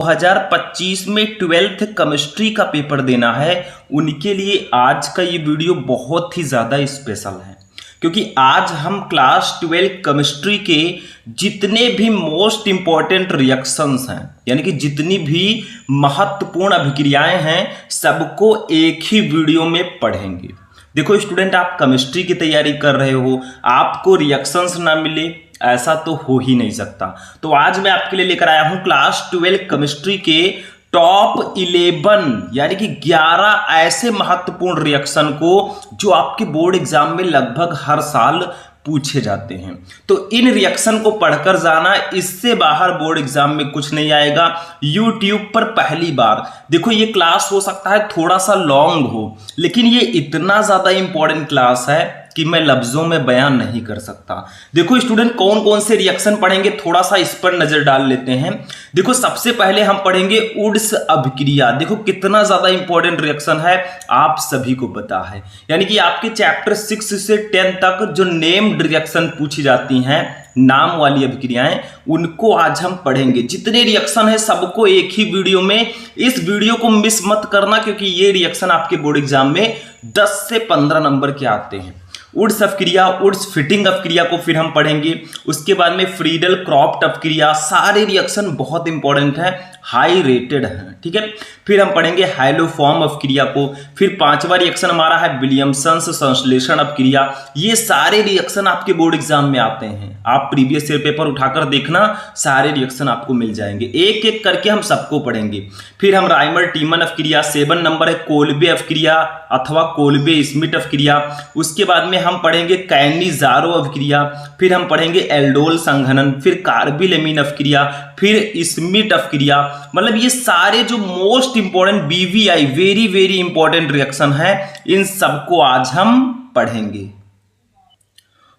2025 में 12th chemistry का paper देना है, उनके लिए आज का ये वीडियो बहुत ही ज़्यादा स्पेशल है क्योंकि आज हम क्लास 12 केमिस्ट्री के जितने भी मोस्ट इंपॉर्टेंट रिएक्शंस हैं, यानी कि जितनी भी महत्वपूर्ण अभिक्रियाएं हैं, सबको एक ही वीडियो में पढ़ेंगे। देखो स्टूडेंट, आप केमिस्ट्री की तैयारी कर रहे हो, आपको रिएक्शंस ना मिले ऐसा तो हो ही नहीं सकता। तो आज मैं आपके लिए लेकर आया हूं क्लास 12 केमिस्ट्री के टॉप 11 यानी कि 11 ऐसे महत्वपूर्ण रिएक्शन को जो आपके बोर्ड एग्जाम में लगभग हर साल पूछे जाते हैं। तो इन रिएक्शन को पढ़कर जाना, इससे बाहर बोर्ड एग्जाम में कुछ नहीं आएगा। YouTube पर पहली बार देखो, ये क्लास हो सकता है थोड़ा सा लॉन्ग हो, लेकिन ये इतना ज्यादा इंपॉर्टेंट क्लास है कि मैं लफ्जों में बयान नहीं कर सकता। देखो स्टूडेंट, कौन कौन से रिएक्शन पढ़ेंगे, थोड़ा सा इस पर नजर डाल लेते हैं। देखो सबसे पहले हम पढ़ेंगे वुड्स अभिक्रिया। देखो कितना ज्यादा इंपॉर्टेंट रिएक्शन है, आप सभी को पता है। यानी कि आपके चैप्टर 6 से 10 तक जो नेम्ड रिएक्शन पूछी जाती हैं, नाम वाली अभिक्रियाएं, उनको आज हम पढ़ेंगे। जितने रिएक्शन है सबको एक ही वीडियो में, इस वीडियो को मिस मत करना क्योंकि ये रिएक्शन आपके बोर्ड एग्जाम में 10 से 15 नंबर के आते हैं। वुड्स अपक्रिया, वुड्स फिटिंग अपक्रिया को फिर हम पढ़ेंगे। उसके बाद में फ्रीडल क्रॉफ्ट अपक्रिया, सारे रिएक्शन बहुत इंपॉर्टेंट है, हाई रेटेड है, ठीक है। फिर हम पढ़ेंगे हाइलोफॉर्म अपक्रिया को। फिर 5वां रिएक्शन हमारा है विलियमसन संश्लेषण अपक्रिया। ये सारे रिएक्शन आपके बोर्ड एग्जाम में आते हैं, आप प्रीवियस ईयर पेपर उठाकर देखना, सारे रिएक्शन आपको मिल जाएंगे। एक एक करके हम सबको पढ़ेंगे। फिर हम राइमर टीमन अपक्रिया, 7 नंबर है कोल्बे अपक्रिया अथवा कोल्बे स्मिट अपक्रिया। उसके बाद में हम पढ़ेंगे कैनिज़ारो अपक्रिया। फिर हम पढ़ेंगे एल्डोल संघनन, फिर कार्बिलेमिन अपक्रिया, फिर स्मिट अपक्रिया। मतलब ये सारे जो most important BVI very very important reaction है, इन सबको आज हम पढ़ेंगे।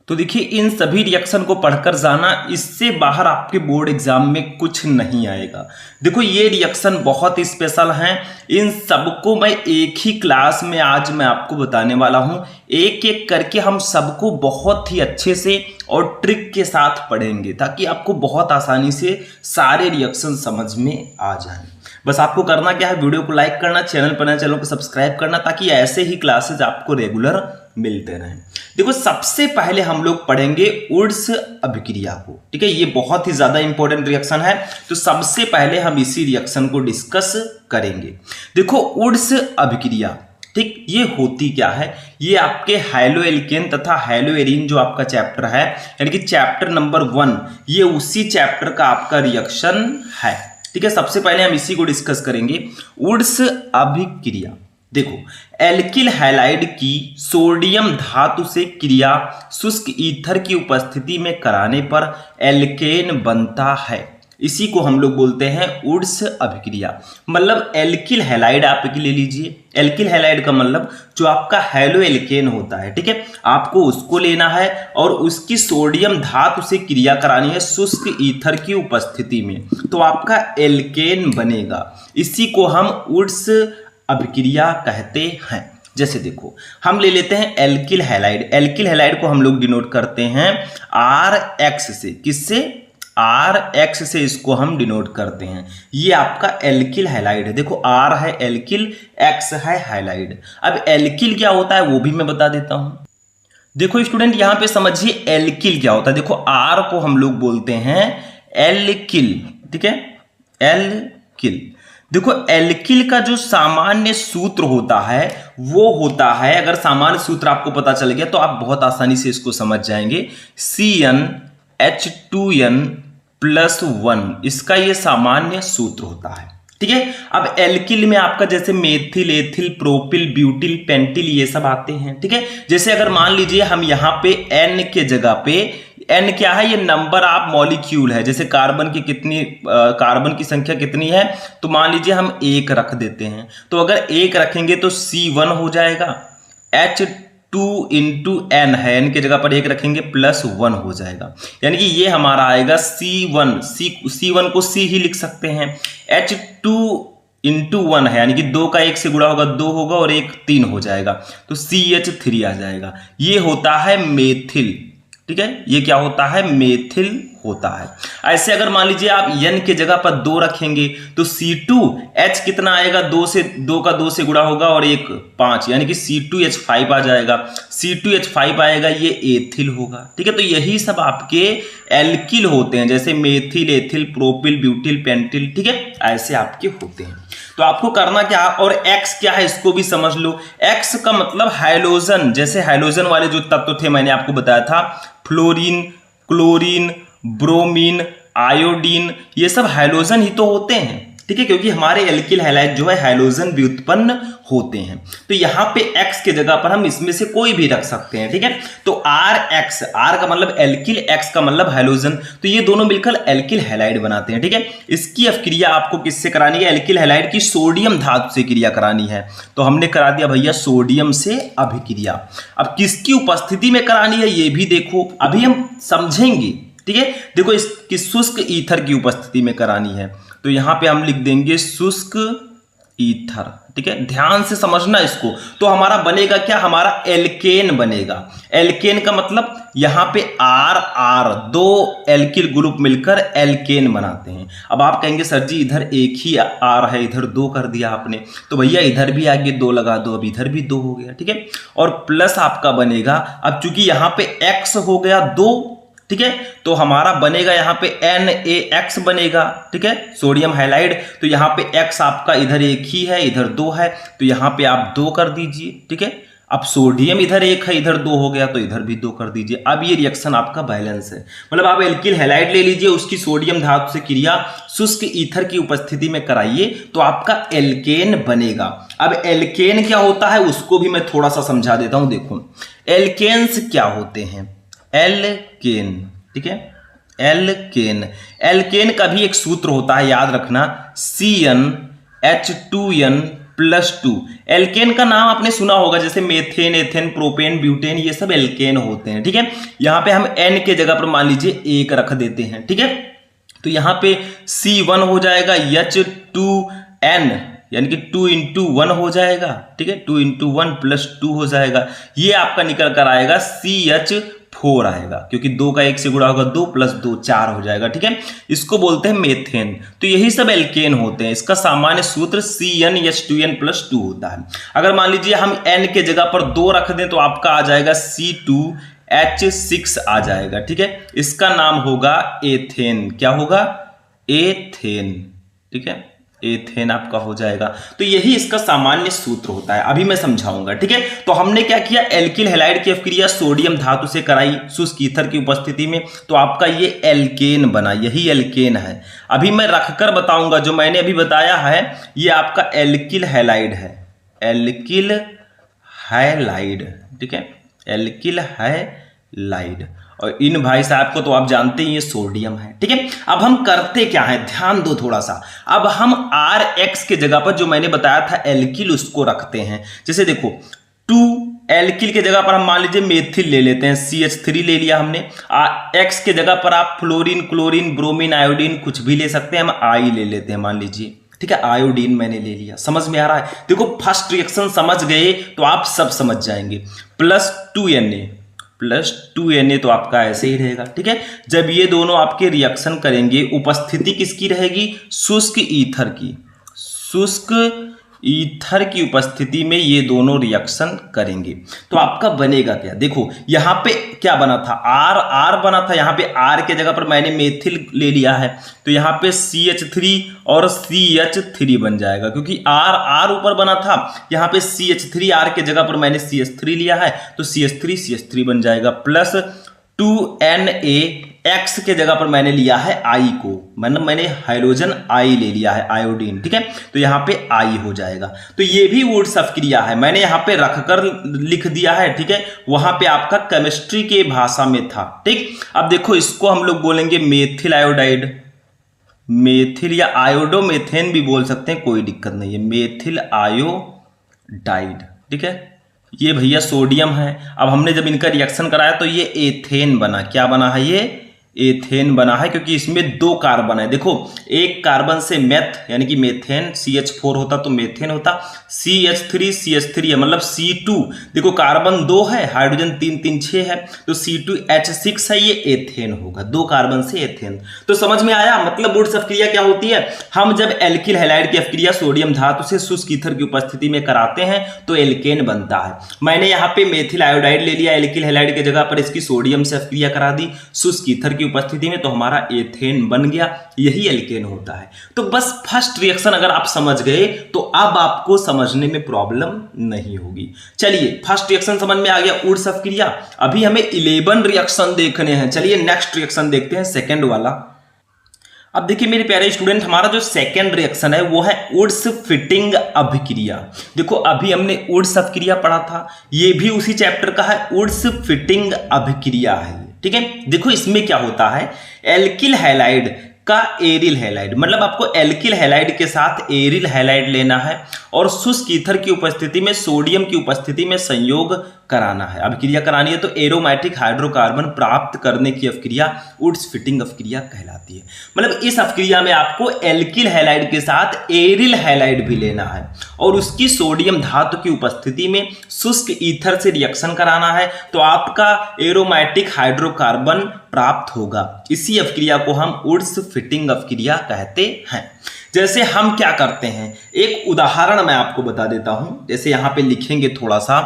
तो देखिए, इन सभी रिएक्शन को पढ़कर जाना, इससे बाहर आपके बोर्ड एग्जाम में कुछ नहीं आएगा। देखो ये रिएक्शन बहुत ही स्पेशल हैं, इन सबको मैं एक ही क्लास में आज मैं आपको बताने वाला हूं। एक एक करके हम सबको बहुत ही अच्छे से और ट्रिक के साथ पढ़ेंगे ताकि आपको बहुत आसानी से सारे रिएक्शन समझ में आ जाएं। बस आपको करना क्या है, वीडियो को लाइक करना, चैनल पर नए चैनल को सब्सक्राइब करना, ताकि ऐसे ही क्लासेज आपको रेगुलर मिलते रहें। देखो सबसे पहले हम लोग पढ़ेंगे वुड्स अभिक्रिया को, ठीक है। ये बहुत ही ज्यादा इंपॉर्टेंट रिएक्शन है, तो सबसे पहले हम इसी रिएक्शन को डिस्कस करेंगे। देखो वुड्स अभिक्रिया, ठीक, ये होती क्या है, ये आपके हाइलोएल्केन तथा हाइलोएरीन जो आपका चैप्टर है, यानी कि चैप्टर नंबर 1, ये उसी चैप्टर का आपका रिएक्शन है, ठीक है। सबसे पहले हम इसी को डिस्कस करेंगे, वुड्स अभिक्रिया। देखो एल्किल हैलाइड की सोडियम धातु से क्रिया शुष्क ईथर की उपस्थिति में कराने पर एल्केन बनता है, इसी को हम लोग बोलते हैं वुड्स अभिक्रिया। मतलब एल्किल हैलाइड आप ले लीजिए, एल्किल हैलाइड का मतलब जो आपका हैलोएल्केन होता है, ठीक है, आपको उसको लेना है और उसकी सोडियम धातु से क्रिया करानी है शुष्क ईथर की उपस्थिति में, तो आपका एल्केन बनेगा। इसी को हम वुड्स अभिक्रिया कहते हैं। जैसे देखो हम ले लेते हैं एल्किल हैलाइड, एल्किल हैलाइड को हम लोग डिनोट करते हैं RX से, किससे, RX से इसको हम डिनोट करते हैं। ये आपका एल्किल हैलाइड है, देखो R है एल्किल, X है हैलाइड। अब एल्किल क्या होता है वो भी मैं बता देता हूं। देखो स्टूडेंट, यहां पे समझिए एल्किल क्या होता है। देखो R को हम लोग बोलते हैं एल्किल, ठीक है, एल्किल। देखो एल्किल का जो सामान्य सूत्र होता है वो होता है, अगर सामान्य सूत्र आपको पता चल गया तो आप बहुत आसानी से इसको समझ जाएंगे, CnH2n+1, इसका ये सामान्य सूत्र होता है, ठीक है। अब एल्किल में आपका जैसे methyl, ethyl, propyl, butyl, pentyl ये सब आते हैं, ठीक है। जैसे अगर मान लीजिए हम यहाँ पे N के जगह पे, N क्या है, ये नंबर आप मॉलिक्यूल है, जैसे कार्बन की कितनी, कार्बन की संख्या कितनी है, तो मान लीजिए हम 1 रख देते हैं, तो अगर 1 रखेंगे तो C1 हो जाएगा, H2 इंटू N है, N की जगह पर 1 रखेंगे +1 हो जाएगा, यानी कि ये हमारा आएगा C1, C1 को C ही लिख सकते हैं। H2 इंटू 1 है, यानी कि 2 का 1 से गुणा होगा 2 होगा और 1 3 हो जाएगा, तो CH3 आ जाएगा। ये होता है मेथिल, ठीक है, ये क्या होता है, मेथिल होता है। ऐसे अगर मान लीजिए आप N के जगह पर 2 रखेंगे तो C2H कितना आएगा, 2 का 2 से गुणा होगा और 1 5, यानी कि C2H5 आ जाएगा। C2H5 आएगा, ये एथिल होगा। ठीक है, तो यही सब आपके एल्किल होते हैं, जैसे methyl, ethyl, propyl, butyl, pentyl. ठीक है, ऐसे आपके होते हैं। तो आपको करना क्या, और X क्या है इसको भी समझ लो। X का मतलब हाइड्रोजन, जैसे हाइड्रोजन वाले जो तत्व थे मैंने आपको बताया था, फ्लोरीन, क्लोरीन, ब्रोमीन, आयोडीन, ये सब हाइड्रोजन ही तो होते हैं। ठीक है, क्योंकि हमारे एल्किल हैलाइड जो है हाइड्रोजन व्युत्पन्न होते हैं। तो यहां पे X के जगह पर हम इसमें से कोई भी रख सकते हैं। ठीक है, तो RX, R का मतलब एल्किल, X का मतलब हाइड्रोजन, तो ये दोनों मिलकर एल्किल हैलाइड बनाते हैं। ठीक है, इसकी अभिक्रिया आपको किससे करानी है, एल्किल हैलाइड की सोडियम धातु से क्रिया करानी है। तो हमने करा दिया भैया सोडियम से अभिक्रिया। अब किसकी उपस्थिति में करानी है ये भी देखो, अभी हम समझेंगे। ठीक है, देखो इसकी शुष्क ईथर की उपस्थिति में करानी है, तो यहां पे हम लिख देंगे शुष्क ईथर। ठीक है, ध्यान से समझना इसको। तो हमारा बनेगा क्या, हमारा एल्केन बनेगा। एल्केन का मतलब यहां पे R 2 एल्किल ग्रुप मिलकर एल्केन बनाते हैं। अब आप कहेंगे सर जी इधर एक ही R है, इधर 2 कर दिया आपने, तो भैया इधर भी आगे 2 लगा दो, अब इधर भी 2 हो गया। ठीक है, और प्लस आपका बनेगा, अब चूंकि यहां पे X हो गया 2, ठीक है, तो हमारा बनेगा यहाँ पे NaX बनेगा। ठीक है, सोडियम हाइलाइड, तो यहाँ पे X आपका इधर एक ही है, इधर 2 है, तो यहाँ पे आप 2 कर दीजिए। ठीक है, अब सोडियम इधर 1 है, इधर 2 हो गया, तो इधर भी 2 कर दीजिए। अब ये रिएक्शन आपका बैलेंस है, मतलब आप एल्किल हैलाइड ले लीजिए, उसकी सोडियम धातु से क्रिया शुष्क ईथर की उपस्थिति में कराइए, तो आपका एल्केन बनेगा। अब एल्केन क्या होता है उसको भी मैं थोड़ा सा समझा देता हूं। देखो एल्केन्स क्या होते हैं, एल्केन, ठीक है, एल्केन, एल्केन का भी एक सूत्र होता है, याद रखना, CnH2n+2। एल्केन का नाम आपने सुना होगा, जैसे मेथेन, एथेन, प्रोपेन, ब्यूटेन, ये सब एल्केन होते हैं। ठीक है, यहां पे हम N के जगह पर मान लीजिए 1 रख देते हैं। ठीक है, तो यहां पे C1 हो जाएगा, H2n यानी कि 2 × 1 हो जाएगा। ठीक है, 2 × 1 + 2 हो जाएगा, ये आपका निकल कर आएगा CH4 आएगा, क्योंकि 2 का 1 से गुणा होगा 2 + 2 4 हो जाएगा। ठीक है, इसको बोलते हैं मेथेन। तो यही सब एल्केन होते हैं, इसका सामान्य सूत्र CnH2n+2 होता है। अगर मान लीजिए हम N के जगह पर 2 रख दें तो आपका आ जाएगा C2H6 आ जाएगा। ठीक है, इसका नाम होगा एथेन। क्या होगा, एथेन। ठीक है, एथेन आपका हो जाएगा। तो यही इसका सामान्य सूत्र होता है, अभी मैं समझाऊंगा। ठीक है, तो हमने क्या किया, एल्किल हैलाइड की अभिक्रिया सोडियम धातु से कराई शुष्क ईथर की उपस्थिति में, तो आपका ये एल्केन बना, यही एल्केन है। अभी मैं रखकर बताऊंगा, जो मैंने अभी बताया है ये आपका एल्किल हैलाइड है, एल्किल हैलाइड। ठीक है, एल्किल हैलाइड, और इन भाई साहब को तो आप जानते ही ये सोडियम है। ठीक है, अब हम करते क्या है, ध्यान दो थोड़ा सा। अब हम RX के जगह पर जो मैंने बताया था एल्किल, उसको रखते हैं। जैसे देखो 2 एल्किल के जगह पर हम मान लीजिए मेथिल ले लेते हैं, CH3 ले लिया हमने। X के जगह पर आप फ्लोरीन, क्लोरीन, ब्रोमीन, आयोडीन कुछ भी ले सकते हैं, हम I ले लेते हैं मान लीजिए। ठीक है, आयोडीन मैंने ले लिया। समझ में आ रहा है, देखो फर्स्ट रिएक्शन समझ गए तो आप सब समझ जाएंगे। +2Na तो आपका ऐसे ही रहेगा। ठीक है, जब ये दोनों आपके रिएक्शन करेंगे, उपस्थिति किसकी रहेगी, शुष्क ईथर की, शुष्क ईथर की उपस्थिति में ये दोनों रिएक्शन करेंगे, तो आपका बनेगा क्या, देखो यहां पे क्या बना था, R बना था, यहां पे R के जगह पर मैंने मेथिल ले लिया है, तो यहां पे CH3 और CH3 बन जाएगा, क्योंकि R ऊपर बना था, यहां पे CH3 R के जगह पर मैंने CH3 लिया है, तो CH3 बन जाएगा। प्लस 2Na, X के जगह पर मैंने लिया है I को, मतलब मैंने हाइड्रोजन I ले लिया है, आयोडीन। ठीक है, तो यहाँ पे I हो जाएगा। तो ये भी वुड्स अभिक्रिया है, मैंने यहाँ पे रखकर लिख दिया है। ठीक है, वहां पे आपका केमिस्ट्री के भाषा में था। ठीक, अब देखो इसको हम लोग बोलेंगे मेथिल आयोडाइड, मेथिल या आयोडोमेथेन भी बोल सकते हैं, कोई दिक्कत नहीं है, मेथिल आयोडाइड। ठीक है, ये भैया सोडियम है। अब हमने जब इनका रिएक्शन कराया तो ये एथेन बना, क्या बना है, ये एथेन बना है, क्योंकि इसमें 2 कार्बन है। देखो एक कार्बन से मेथ यानी कि मेथेन CH4 होता तो मेथेन होता, CH3 है मतलब C2। देखो कार्बन 2 है, हाइड्रोजन 3 3 6 है, तो C2H6 है, ये एथेन होगा, 2 कार्बन से एथेन। तो समझ में आया। मतलब वुड्स अपक्रिया क्या होती है, हम जब एल्किल हैलाइड की अपक्रिया सोडियम धातु से शुष्क ईथर की उपस्थिति में कराते हैं तो एल्केन बनता है। मैंने यहाँ पे मेथिल आयोडाइड ले लिया एल्किल हैलाइड की जगह पर, इसकी सोडियम से अपक्रिया करा दी शुष्क ईथर की उपस्थिति में, तो हमारा एथेन बन गया, यही एल्केन होता है। तो बस फर्स्ट रिएक्शन अगर आप समझ गए तो अब आपको समझने में प्रॉब्लम नहीं होगी। चलिए फर्स्ट रिएक्शन समझ में आ गया, वुड्स अपक्रिया। अभी हमें 11 रिएक्शन देखने हैं। चलिए नेक्स्ट रिएक्शन देखते हैं, सेकंड वाला। अब देखिए मेरे प्यारे स्टूडेंट, हमारा जो सेकंड रिएक्शन है वो है वुड्स फिटिंग अभिक्रिया। देखो अभी हमने वुड्स अपक्रिया पढ़ा था, ये भी उसी चैप्टर का है, वुड्स फिटिंग अभिक्रिया है। ठीक है, देखो इसमें क्या होता है, एल्किल हैलाइड का एरिल हैलाइड, मतलब आपको एल्किल हैलाइड के साथ एरिल हैलाइड लेना है और शुष्क ईथर की उपस्थिति में सोडियम की उपस्थिति में संयोग कराना है, अभिक्रिया करानी है। तो एरोमेटिक हाइड्रोकार्बन प्राप्त करने की अभिक्रिया वुड्स फिटिंग अभिक्रिया कहलाती है। मतलब इस अभिक्रिया में आपको एल्किल हैलाइड के साथ एरिल हैलाइड भी लेना है और उसकी सोडियम धातु की उपस्थिति में शुष्क ईथर से रिएक्शन कराना है, तो आपका एरोमेटिक हाइड्रोकार्बन प्राप्त होगा। इसी अभिक्रिया को हम वुड्स फिटिंग अभिक्रिया कहते हैं। जैसे हम क्या करते हैं, एक उदाहरण मैं आपको बता देता हूं। जैसे यहां पे लिखेंगे थोड़ा सा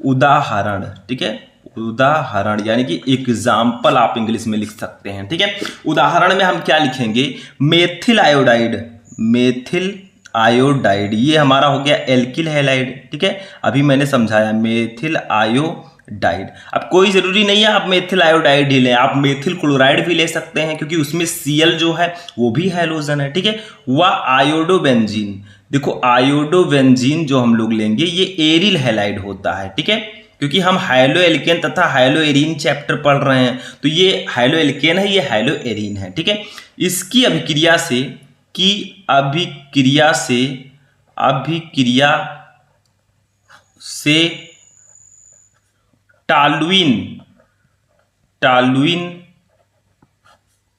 उदाहरण, ठीक है, उदाहरण यानी कि एग्जाम्पल आप इंग्लिश में लिख सकते हैं। ठीक है, उदाहरण में हम क्या लिखेंगे, मेथिल आयोडाइड, मेथिल आयोडाइड, ये हमारा हो गया एल्किल हैलाइड। ठीक है, अभी मैंने समझाया मेथिल आयोडाइड। अब कोई जरूरी नहीं है आप मेथिल आयोडाइड ही लें, आप मेथिल क्लोराइड भी ले सकते हैं, क्योंकि उसमें Cl जो है वो भी हैलोजन है। ठीक है, वह आयोडोबेंजीन, देखो आयोडोबेंजीन जो हम लोग लेंगे ये एरिल हैलाइड होता है। ठीक है, क्योंकि हम हाइलो एल्केन तथा हाइलो एरीन चैप्टर पढ़ रहे हैं, तो ये हाइलो एल्केन है, ये हाइलो एरीन है। ठीक है, इसकी अभिक्रिया से टॉलुइन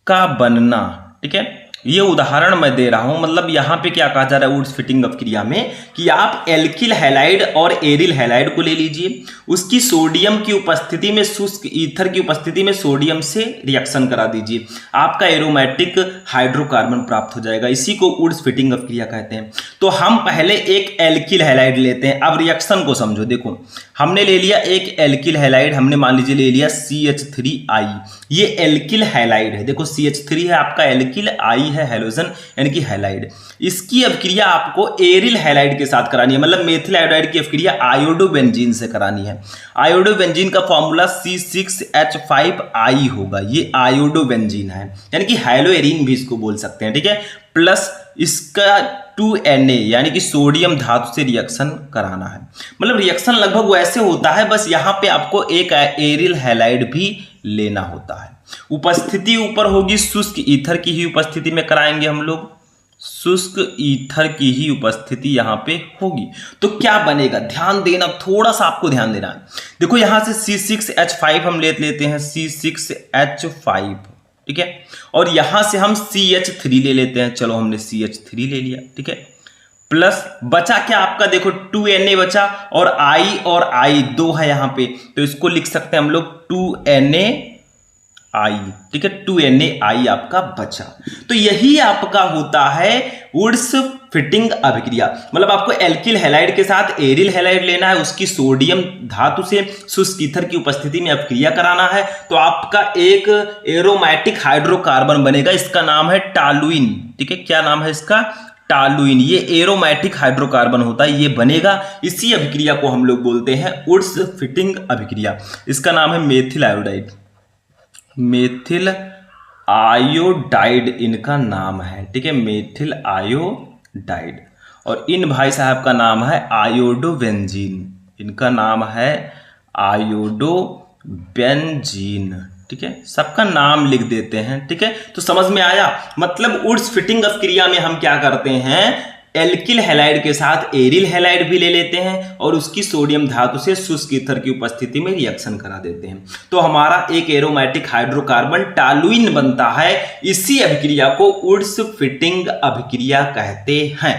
का बनना। ठीक है, ये उदाहरण मैं दे रहा हूं, मतलब यहां पे क्या कहा जा रहा है वुड्स फिटिंग अभिक्रिया में कि आप एल्किल हैलाइड और एरिल हैलाइड को ले लीजिए, उसकी सोडियम की उपस्थिति में शुष्क ईथर की उपस्थिति में सोडियम से रिएक्शन करा दीजिए, आपका एरोमेटिक हाइड्रोकार्बन प्राप्त हो जाएगा। इसी को वुड्स फिटिंग अभिक्रिया कहते हैं। तो हम पहले एक एल्किल हैलाइड लेते हैं। अब रिएक्शन को समझो, देखो हमने ले लिया एक एल्किल हैलाइड, हमने मान लीजिए ले लिया CH3I, ये एल्किल हैलाइड है। देखो CH3 है आपका एल्किल, I है हैलोजन यानी कि हैलाइड। इसकी अभिक्रिया आपको एरिल हैलाइड के साथ करानी है, मतलब मेथिल आयोडाइड की अभिक्रिया आयोडोबेंजीन से करानी है। आयोडोबेंजीन का फॉर्मूला C6H5I होगा, ये आयोडोबेंजीन है यानी कि हैलोएरीन भी इसको बोल सकते हैं। ठीक है, प्लस इसका 2Na यानी कि सोडियम धातु से रिएक्शन कराना है। मतलब रिएक्शन लगभग वैसे होता है, बस यहाँ पे आपको एक एरिल हैलाइड भी लेना होता है। उपस्थिति ऊपर होगी शुष्क ईथर की ही उपस्थिति में कराएंगे हम लोग, शुष्क ईथर की ही उपस्थिति यहाँ पे होगी। तो क्या बनेगा, ध्यान देना, थोड़ा सा आपको ध्यान देना है। देखो यहाँ से C6H5 हम लेते हैं, C6H5, ठीक है, और यहां से हम CH3 ले लेते हैं। चलो हमने CH3 ले लिया, ठीक है, प्लस बचा क्या आपका, देखो 2Na बचा और I दो है यहां पे, तो इसको लिख सकते हैं हम लोग 2NaI, ठीक है, 2NaI आपका बचा। तो यही आपका होता है वुड्स फिटिंग अभिक्रिया। मतलब आपको एल्किल हैलाइड के साथ एरिल हैलाइड लेना है, उसकी सोडियम धातु से शुष्क ईथर की उपस्थिति में अभिक्रिया कराना है, तो आपका एक एरोमेटिक हाइड्रोकार्बन बनेगा, इसका नाम है टॉलुइन। ठीक है, क्या नाम है इसका, टॉलुइन। ये एरोमेटिक हाइड्रोकार्बन होता है, ये बनेगा। इसी अभिक्रिया को हम लोग बोलते हैं वुड्स फिटिंग अभिक्रिया। इसका नाम है मेथिल आयोडाइड, मेथिल आयोडाइड इनका नाम है। ठीक है, मेथिल आयोडाइड। और इन भाई साहब का नाम है आयोडोबेंजीन, इनका नाम है आयोडोबेंजीन। ठीक है, सबका नाम लिख देते हैं। ठीक है, तो समझ में आया। मतलब वुड्स फिटिंग अभिक्रिया में हम क्या करते हैं, एल्किल हैलाइड के साथ एरिल हैलाइड भी ले लेते हैं और उसकी सोडियम धातु से शुष्क ईथर की उपस्थिति में रिएक्शन करा देते हैं, तो हमारा एक एरोमेटिक हाइड्रोकार्बन टॉलुइन बनता है। इसी अभिक्रिया को वुड्स फिटिंग अभिक्रिया कहते हैं।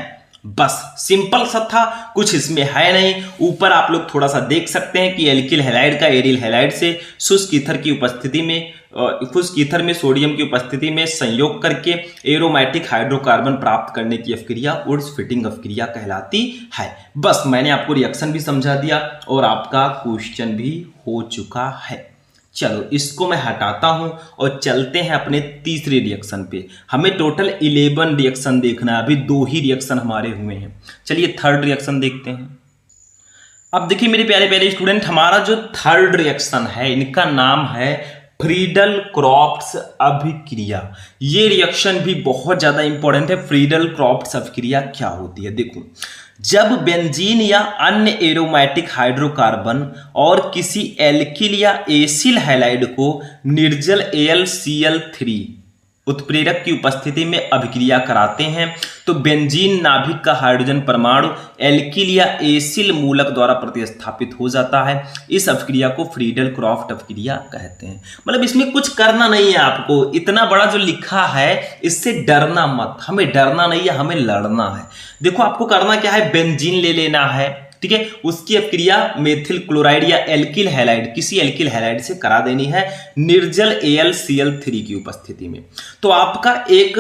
बस सिंपल सा था, कुछ इसमें है नहीं। ऊपर आप लोग थोड़ा सा देख सकते हैं कि एल्किल हैलाइड का एरिल हैलाइड से शुष्क ईथर की उपस्थिति में शुष्क ईथर में सोडियम की उपस्थिति में संयोग करके एरोमेटिक हाइड्रोकार्बन प्राप्त करने की अभिक्रिया वुड्स फिटिंग अभिक्रिया कहलाती है। बस मैंने आपको रिएक्शन भी समझा दिया और आपका क्वेश्चन भी हो चुका है। चलो इसको मैं हटाता हूं और चलते हैं अपने तीसरे रिएक्शन पे। हमें टोटल 11 रिएक्शन देखना है, अभी 2 ही रिएक्शन हमारे हुए हैं। चलिए थर्ड रिएक्शन देखते हैं। अब देखिए मेरे प्यारे प्यारे स्टूडेंट, हमारा जो थर्ड रिएक्शन है इनका नाम है फ्रीडल क्रॉफ्ट्स अभिक्रिया। ये रिएक्शन भी बहुत ज्यादा इंपॉर्टेंट है। फ्रीडल क्रॉफ्ट्स अभिक्रिया क्या होती है? देखो, जब बेंजीन या अन्य एरोमेटिक हाइड्रोकार्बन और किसी एल्किल या एसिल हैलाइड को निर्जल AlCl3 उत्प्रेरक की उपस्थिति में अभिक्रिया कराते हैं तो बेंजीन नाभिक का हाइड्रोजन परमाणु एल्किल या एसिल मूलक द्वारा प्रतिस्थापित हो जाता है। इस अभिक्रिया को फ्रीडल क्रॉफ्ट अभिक्रिया कहते हैं। मतलब इसमें कुछ करना नहीं है आपको, इतना बड़ा जो लिखा है इससे डरना मत। हमें डरना नहीं है, हमें लड़ना है। देखो आपको करना क्या है, बेंजीन ले लेना है, ठीक है, उसकी अभिक्रिया मेथिल क्लोराइड या एल्किल हैलाइड, किसी एल्किल हैलाइड से करा देनी है निर्जल AlCl3 की उपस्थिति में। तो आपका एक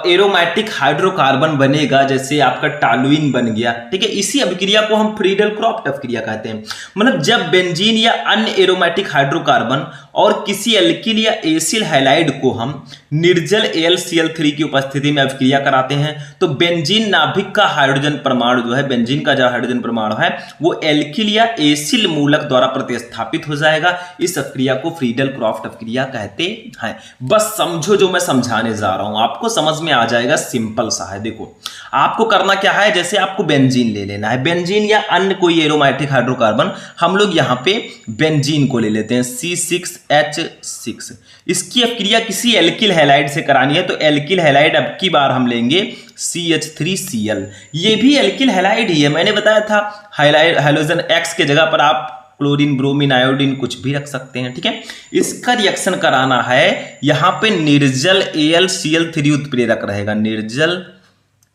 एरोमेटिक हाइड्रोकार्बन बनेगा, जैसे आपका टॉलुइन बन गया, ठीक है। इसी अभिक्रिया को हम फ्रीडल क्रॉफ्ट अभिक्रिया कहते हैं। मतलब जब बेंजीन या अन्य एरोमेटिक हाइड्रोकार्बन और किसी एल्किल या एसिल हैलाइड को हम निर्जल AlCl3 की उपस्थिति में अभिक्रिया कराते हैं तो बेंजीन नाभिक का हाइड्रोजन परमाणु जो है, बेंजीन का जो हाइड्रोजन परमाणु है वो एल्किल या एसिल मूलक द्वारा प्रतिस्थापित हो जाएगा। इस अभिक्रिया को फ्रीडल क्रॉफ्ट अभिक्रिया कहते हैं। बस समझो जो मैं समझाने जा रहा हूं, आपको समझ में आ जाएगा, सिंपल सा है। देखो आपको करना क्या है, जैसे आपको बेंजीन ले लेना है, बेंजीन या अन्य कोई एरोमेटिक हाइड्रोकार्बन, हम लोग यहां पे बेंजीन को ले लेते हैं C6H6। इसकी अभिक्रिया किसी एल्किल हैलाइड से करानी है तो एल्किल हैलाइड अब की बार हम लेंगे CH3Cl। ये भी एल्किल हैलाइड ही है, मैंने बताया था हाइड्रोजन X के जगह पर आप क्लोरीन, ब्रोमीन, आयोडीन कुछ भी रख सकते हैं, ठीक है। इसका रिएक्शन कराना है, यहां पे निर्जल AlCl3 उत्प्रेरक रहेगा, निर्जल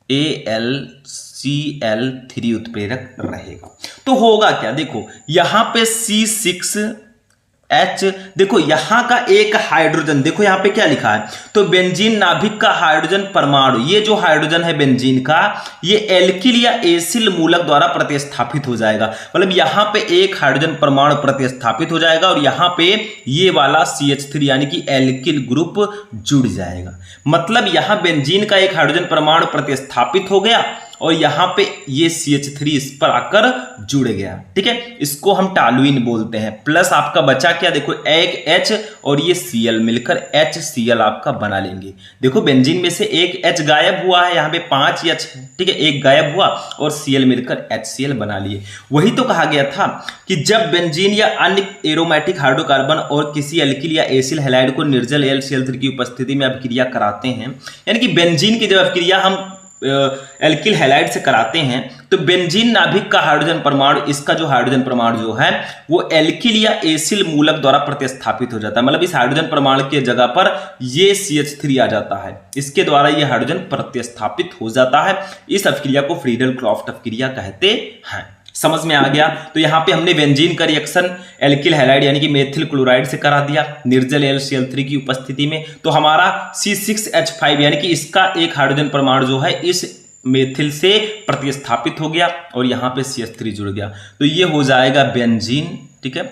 AlCl3 उत्प्रेरक रहेगा। तो होगा क्या, देखो यहां पे C6H, देखो यहां का एक हाइड्रोजन, देखो यहां पे क्या लिखा है, तो बेंजीन नाभिक का हाइड्रोजन परमाणु, ये जो हाइड्रोजन है बेंजीन का, ये एल्किल या एसिल मूलक द्वारा प्रतिस्थापित हो जाएगा। मतलब यहां पे एक हाइड्रोजन परमाणु प्रतिस्थापित हो जाएगा और यहां पे ये वाला CH3 यानी कि एल्किल ग्रुप जुड़ जाएगा। मतलब यहां बेंजीन का एक हाइड्रोजन परमाणु प्रतिस्थापित हो गया और यहां पे ये CH3 इस पर आकर जुड़ गया, ठीक है। इसको हम टॉलुइन बोलते हैं। प्लस आपका बचा क्या, देखो एक H और ये Cl मिलकर HCl आपका बना लेंगे। देखो बेंजीन में से एक H गायब हुआ है, यहाँ पे 5 H, ठीक है, एक गायब हुआ और Cl मिलकर HCl बना लिए। वही तो कहा गया था कि जब बेंजीन या अन्य एरोमेटिक हाइड्रोकार्बन और किसी एल्किल या एसिल हैलाइड को निर्जल AlCl3 की उपस्थिति में अभिक्रिया कराते हैं, यानी कि बेंजीन की जब अभिक्रिया हम एल्किल हैलाइड से कराते हैं तो बेंजीन नाभिक का हाइड्रोजन परमाणु, इसका जो हाइड्रोजन परमाणु जो है वो एल्किल या एसिल मूलक द्वारा प्रतिस्थापित हो जाता है। मतलब इस हाइड्रोजन परमाणु के जगह पर ये CH3 आ जाता है, इसके द्वारा ये हाइड्रोजन प्रतिस्थापित हो जाता है। इस अभिक्रिया को फ्रीडल क्रॉफ्ट अभिक्रिया कहते हैं। समझ में आ गया? तो यहां पे हमने बेंजीन का रिएक्शन एल्किल हैलाइड यानी कि मेथिल क्लोराइड से करा दिया निर्जल AlCl3 की उपस्थिति में, तो हमारा C6H5 यानी कि इसका एक हाइड्रोजन परमाणु जो है इस मेथिल से प्रतिस्थापित हो गया और यहां पे CH3 जुड़ गया, तो ये हो जाएगा बेंजीन, ठीक है,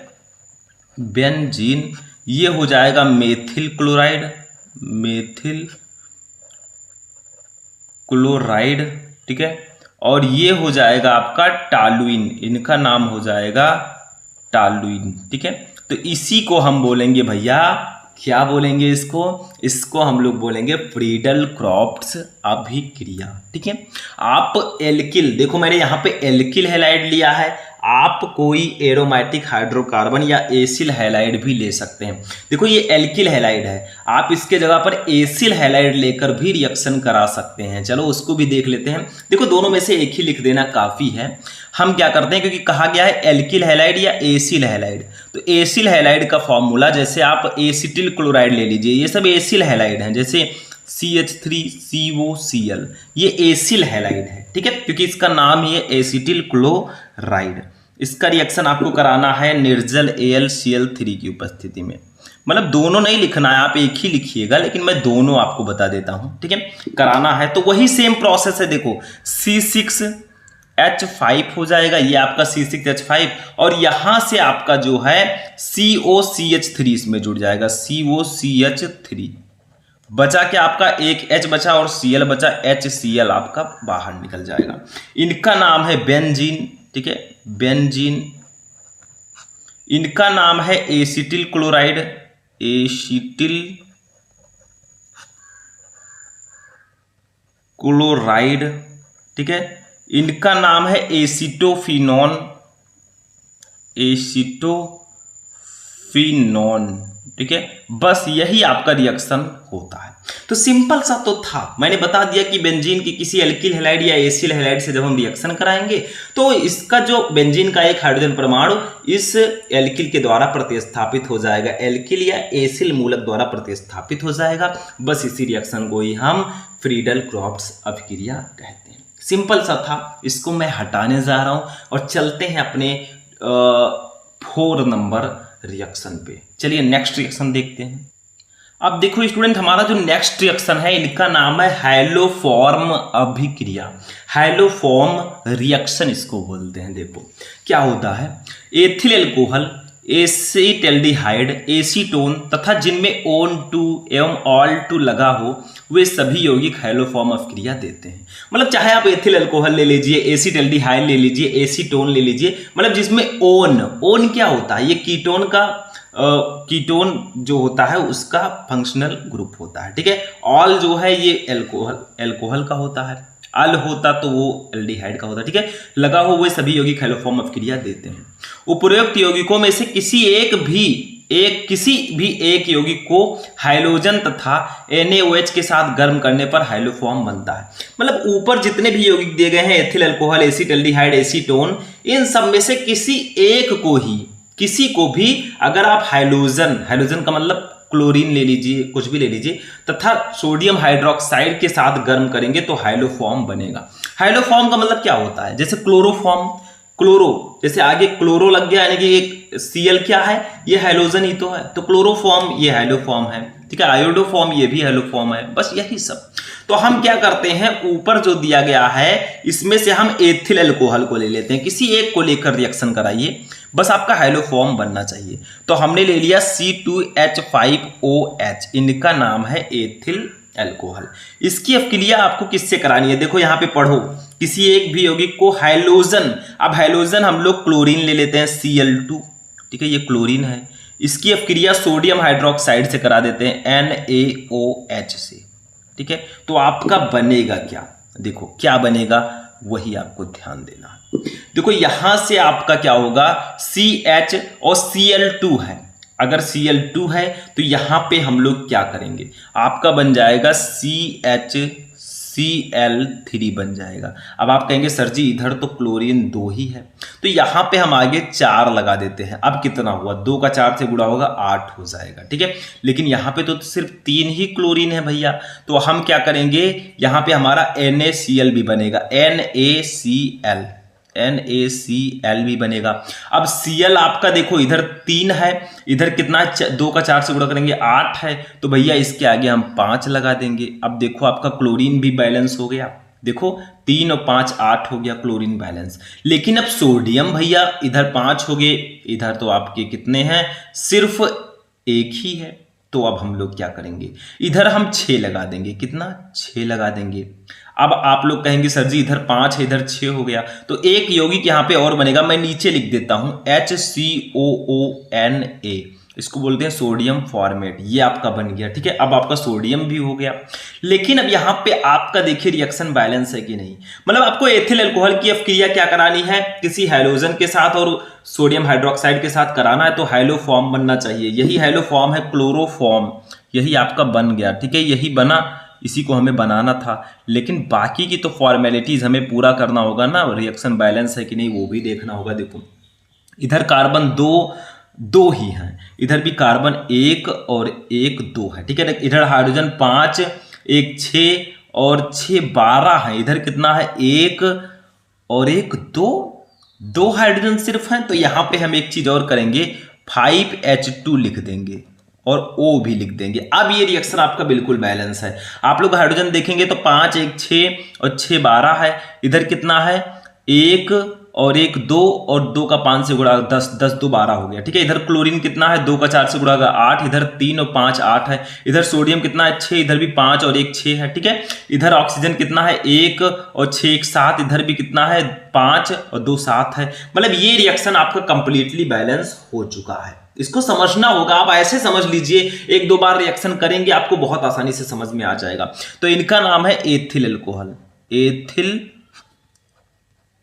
बेंजीन। ये हो जाएगा मेथिल क्लोराइड, मेथिल क्लोराइड, ठीक है, और ये हो जाएगा आपका टॉलुइन, इनका नाम हो जाएगा टॉलुइन, ठीक है। तो इसी को हम बोलेंगे भैया, क्या बोलेंगे इसको, इसको हम लोग बोलेंगे फ्रीडल क्रॉफ्ट्स अभिक्रिया, ठीक है। आप एल्किल, देखो मैंने यहाँ पे एल्किल हैलाइड लिया है, आप कोई एरोमेटिक हाइड्रोकार्बन या एसिल हैलाइड भी ले सकते हैं। देखो ये एल्किल हैलाइड है, आप इसके जगह पर एसिल हैलाइड लेकर भी रिएक्शन करा सकते हैं। चलो उसको भी देख लेते हैं। देखो दोनों में से एक ही लिख देना काफ़ी है। हम क्या करते हैं, क्योंकि कहा गया है एल्किल हैलाइड या एसिल हैलाइड, तो एसिल हैलाइड का फॉर्मूला जैसे आप एसिटिल क्लोराइड ले लीजिए, ये सब एसिल हैलाइड हैं, जैसे CH3COCl, ये एसिल हैलाइड है, ठीक है, क्योंकि इसका नाम ही है एसिटिल क्लोराइड। इसका रिएक्शन आपको कराना है निर्जल AlCl3 की उपस्थिति में। मतलब दोनों नहीं लिखना है, आप एक ही लिखिएगा, लेकिन मैं दोनों आपको बता देता हूं, ठीक है। कराना है तो वही सेम प्रोसेस है। देखो C6H5 हो जाएगा, ये आपका C6H5, और यहां से आपका जो है COCH3 इसमें जुड़ जाएगा, COCH3। बचा क्या आपका, एक H बचा और Cl बचा, HCl आपका बाहर निकल जाएगा। इनका नाम है बेंजीन, ठीक है, बेंजीन। इनका नाम है एसिटिल क्लोराइड, एसिटिल क्लोराइड, ठीक है। इनका नाम है एसिटोफिनॉन, एसिटोफिनॉन, ठीक है। बस यही आपका रिएक्शन होता है। तो सिंपल सा तो था, मैंने बता दिया कि बेंजीन की किसी एल्किल हैलाइड या एसिल हैलाइड से जब हम रिएक्शन कराएंगे तो इसका जो बेंजीन का एक हाइड्रोजन परमाणु इस एल्किल के द्वारा प्रतिस्थापित हो जाएगा, एल्किल या एसिल मूलक द्वारा प्रतिस्थापित हो जाएगा। बस इसी रिएक्शन को ही हम फ्रीडल क्रॉफ्ट्स अभिक्रिया कहते हैं। सिंपल सा था, इसको मैं हटाने जा रहा हूं और चलते हैं अपने 4 नंबर रिएक्शन पे। चलिए नेक्स्ट रिएक्शन देखते हैं। अब देखो स्टूडेंट, हमारा जो नेक्स्ट रिएक्शन है इनका नाम है हाइलोफॉर्म अभिक्रिया, हाइलोफॉर्म रिएक्शन इसको बोलते हैं। देखो क्या होता है, एथिल अल्कोहल, एसिटल्डिहाइड, एसीटोन तथा जिनमें ON2 एवं ऑल2 लगा हो वे सभी यौगिक हाइलोफॉर्म अभिक्रिया देते हैं। मतलब चाहे आप एथिल अल्कोहल ले लीजिए, एसिटल्डिहाइड ले लीजिए, एसीटोन ले लीजिए, मतलब जिसमें ओन क्या होता है, ये कीटोन का कीटोन जो होता है उसका फंक्शनल ग्रुप होता है, ठीक है। ऑल जो है ये एल्कोहल का होता है, अल होता तो वो एल्डिहाइड का होता है, ठीक है। लगा हो वे सभी यौगिक हाइलोफॉर्म अभिक्रिया देते हैं। उपरोक्त यौगिकों में से किसी भी एक यौगिक को हाइड्रोजन तथा NaOH के साथ गर्म करने पर हाइलोफॉर्म बनता है। मतलब ऊपर जितने भी यौगिक दिए गए हैं, एथिल अल्कोहल, एसिटल्डिहाइड, एसीटोन, इन सब में से किसी को भी अगर आप हाइड्रोजन का मतलब क्लोरीन ले लीजिए, कुछ भी ले लीजिए, तथा सोडियम हाइड्रोक्साइड के साथ गर्म करेंगे तो हाइलोफॉर्म बनेगा। हाइलोफॉर्म का मतलब क्या होता है, जैसे क्लोरोफॉर्म, जैसे आगे क्लोरो लग गया, यानी कि एक Cl क्या है, ये हाइड्रोजन ही तो है, तो क्लोरोफॉर्म ये हाइलोफॉर्म है, ठीक है। आयोडोफॉर्म ये भी हाइलोफॉर्म है, बस यही सब। तो हम क्या करते हैं, ऊपर जो दिया गया है इसमें से हम एथिल अल्कोहल को ले लेते हैं, किसी एक को लेकर रिएक्शन कराइए, बस आपका हाइलोफॉर्म बनना चाहिए। तो हमने ले लिया C2H5OH, इनका नाम है एथिल अल्कोहल। इसकी अभिक्रिया आपको किससे करानी है, देखो यहाँ पे पढ़ो, किसी एक भी यौगिक को हाइड्रोजन, अब हाइड्रोजन हम लोग क्लोरीन ले लेते हैं Cl2, ठीक है, ये क्लोरीन है। इसकी अभिक्रिया सोडियम हाइड्रोक्साइड से करा देते हैं NaOH से, ठीक है। तो आपका बनेगा क्या, देखो क्या बनेगा, वही आपको ध्यान देना है। देखो यहां से आपका क्या होगा, CH और Cl2 है, अगर Cl2 है तो यहां पे हम लोग क्या करेंगे, आपका बन जाएगा CHCl3 बन जाएगा। अब आप कहेंगे सर जी इधर तो क्लोरीन 2 ही है, तो यहां पे हम आगे 4 लगा देते हैं। अब कितना हुआ, 2 का 4 से गुणा होगा 8 हो जाएगा, ठीक है। लेकिन यहां पे तो सिर्फ 3 ही क्लोरीन है भैया, तो हम क्या करेंगे, यहां पे हमारा NaCl भी बनेगा, NaCl भी बनेगा। अब Cl आपका देखो इधर 3 है, इधर कितना, 2 का 4 से गुणा करेंगे 8 है, तो भैया इसके आगे हम 5 लगा देंगे। अब देखो आपका क्लोरीन भी बैलेंस हो गया, देखो 3 और 5 8 हो गया क्लोरीन बैलेंस। लेकिन अब सोडियम भैया इधर 5 हो गए, इधर तो आपके कितने हैं, सिर्फ 1 ही है। तो अब हम लोग क्या करेंगे, इधर हम 6 लगा देंगे, कितना, 6 लगा देंगे। अब आप लोग कहेंगे सर जी इधर 5 है इधर 6 हो गया, तो एक यौगिक यहाँ पे और बनेगा, मैं नीचे लिख देता हूं HCOONA, इसको बोलते हैं सोडियम फॉर्मेट। ये आपका बन गया, ठीक है। अब आपका सोडियम भी हो गया, लेकिन अब यहाँ पे आपका देखिए रिएक्शन बैलेंस है कि नहीं। मतलब आपको एथिल अल्कोहल की अभिक्रिया क्या करानी है, किसी हैलोजन के साथ और सोडियम हाइड्रोक्साइड के साथ कराना है, तो हैलो फॉर्म बनना चाहिए। यही हैलो फॉर्म है, क्लोरोफॉर्म, यही आपका बन गया, ठीक है। यही बना, इसी को हमें बनाना था, लेकिन बाकी की तो फॉर्मेलिटीज हमें पूरा करना होगा ना, रिएक्शन बैलेंस है कि नहीं वो भी देखना होगा। देखो इधर कार्बन दो ही हैं, इधर भी कार्बन 1 और 1 2 है, ठीक है। इधर हाइड्रोजन 5, 1 6 और 6 12 है। इधर कितना है, 1 और 1 2 हाइड्रोजन सिर्फ हैं। तो यहाँ पे हम एक चीज और करेंगे, 5H2 लिख देंगे और O भी लिख देंगे। अब ये रिएक्शन आपका बिल्कुल बैलेंस है। आप लोग हाइड्रोजन देखेंगे तो 5 1 6 और 6 12 है। इधर कितना है, 1 और 1 2 और 2 का 5 से गुणा 10, 10 2 12 हो गया, ठीक है। इधर क्लोरीन कितना है, 2 का 4 से गुणा 8, इधर 3 और 5 8 है। इधर सोडियम कितना है, 6, इधर भी 5 और 1 6 है, ठीक है। इधर ऑक्सीजन कितना है, 1 और 6 1 7, इधर भी कितना है, 5 और 2 7 है। मतलब ये रिएक्शन आपका कंप्लीटली बैलेंस हो चुका है। इसको समझना होगा, आप ऐसे समझ लीजिए, 1 2 बार रिएक्शन करेंगे आपको बहुत आसानी से समझ में आ जाएगा। तो इनका नाम है एथिल अल्कोहल, एथिल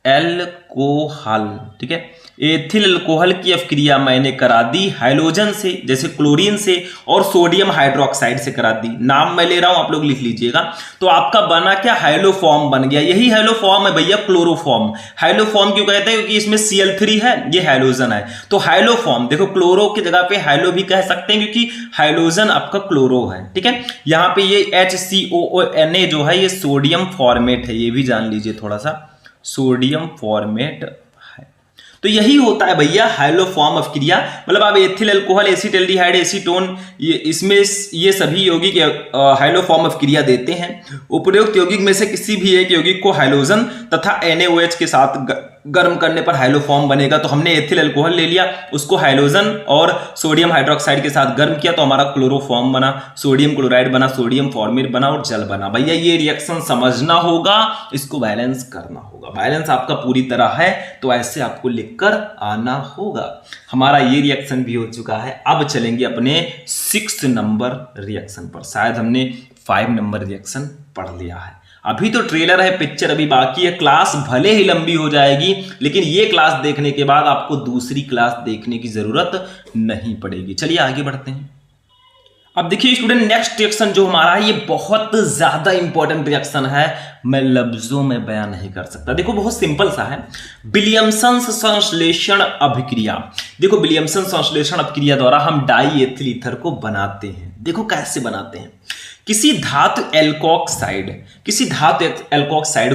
अल्कोहल, ठीक है। एथिल अल्कोहल की अभिक्रिया मैंने करा दी हैलोजन से, जैसे क्लोरीन से और सोडियम हाइड्रोक्साइड से करा दी। नाम मैं ले रहा हूं, आप लोग लिख लीजिएगा। तो आपका बना क्या, हैलोफॉर्म बन गया। यही हैलोफॉर्म है भैया, क्लोरोफॉर्म। हैलोफॉर्म क्यों कहते हैं, क्योंकि इसमें Cl3 है, ये हैलोजन है। तो हैलोफॉर्म, देखो क्लोरो की जगह पे हैलो भी कह सकते हैं, क्योंकि हैलोजन आपका क्लोरो है, ठीक है। यहाँ पे ये HCOONA जो है ये सोडियम फॉर्मेट है, ये भी जान लीजिए थोड़ा सा, सोडियम फॉर्मेट है। तो यही होता है भैया हैलोफॉर्म अभिक्रिया। मतलब आप एथिल अल्कोहल, एसीटल्डिहाइड, एसीटोन, ये इसमें ये सभी यौगिक हैलोफॉर्म अभिक्रिया देते हैं। उपरोक्त यौगिक में से किसी भी एक यौगिक को हैलोजन तथा NaOH के साथ गर्म करने पर हैलोफॉर्म बनेगा। तो हमने एथिल अल्कोहल ले लिया, उसको हैलोजन और सोडियम हाइड्रोक्साइड के साथ गर्म किया तो हमारा क्लोरोफॉर्म बना, सोडियम क्लोराइड बना, सोडियम फॉर्मेट बना और जल बना। भैया ये रिएक्शन समझना होगा, इसको बैलेंस करना होगा। बैलेंस आपका पूरी तरह है तो ऐसे आपको लिखकर आना होगा। हमारा ये रिएक्शन भी हो चुका है। अब चलेंगे अपने 6 नंबर रिएक्शन पर। शायद हमने 5 नंबर रिएक्शन पढ़ लिया है। अभी तो ट्रेलर है, पिक्चर अभी बाकी है। क्लास भले ही लंबी हो जाएगी, लेकिन ये क्लास देखने के बाद आपको दूसरी क्लास देखने की जरूरत नहीं पड़ेगी। चलिए आगे बढ़ते हैं। अब देखिए स्टूडेंट, नेक्स्ट रिएक्शन जो हमारा है ये बहुत ज्यादा इंपॉर्टेंट रिएक्शन है, मैं लफ्जों में बयान नहीं कर सकता। देखो बहुत सिंपल सा है, विलियमसन संश्लेषण अभिक्रिया। देखो विलियमसन संश्लेषण अभिक्रिया द्वारा हम डाई एथिल ईथर को बनाते हैं। देखो कैसे बनाते हैं, किसी धातु एल्कोक्साइड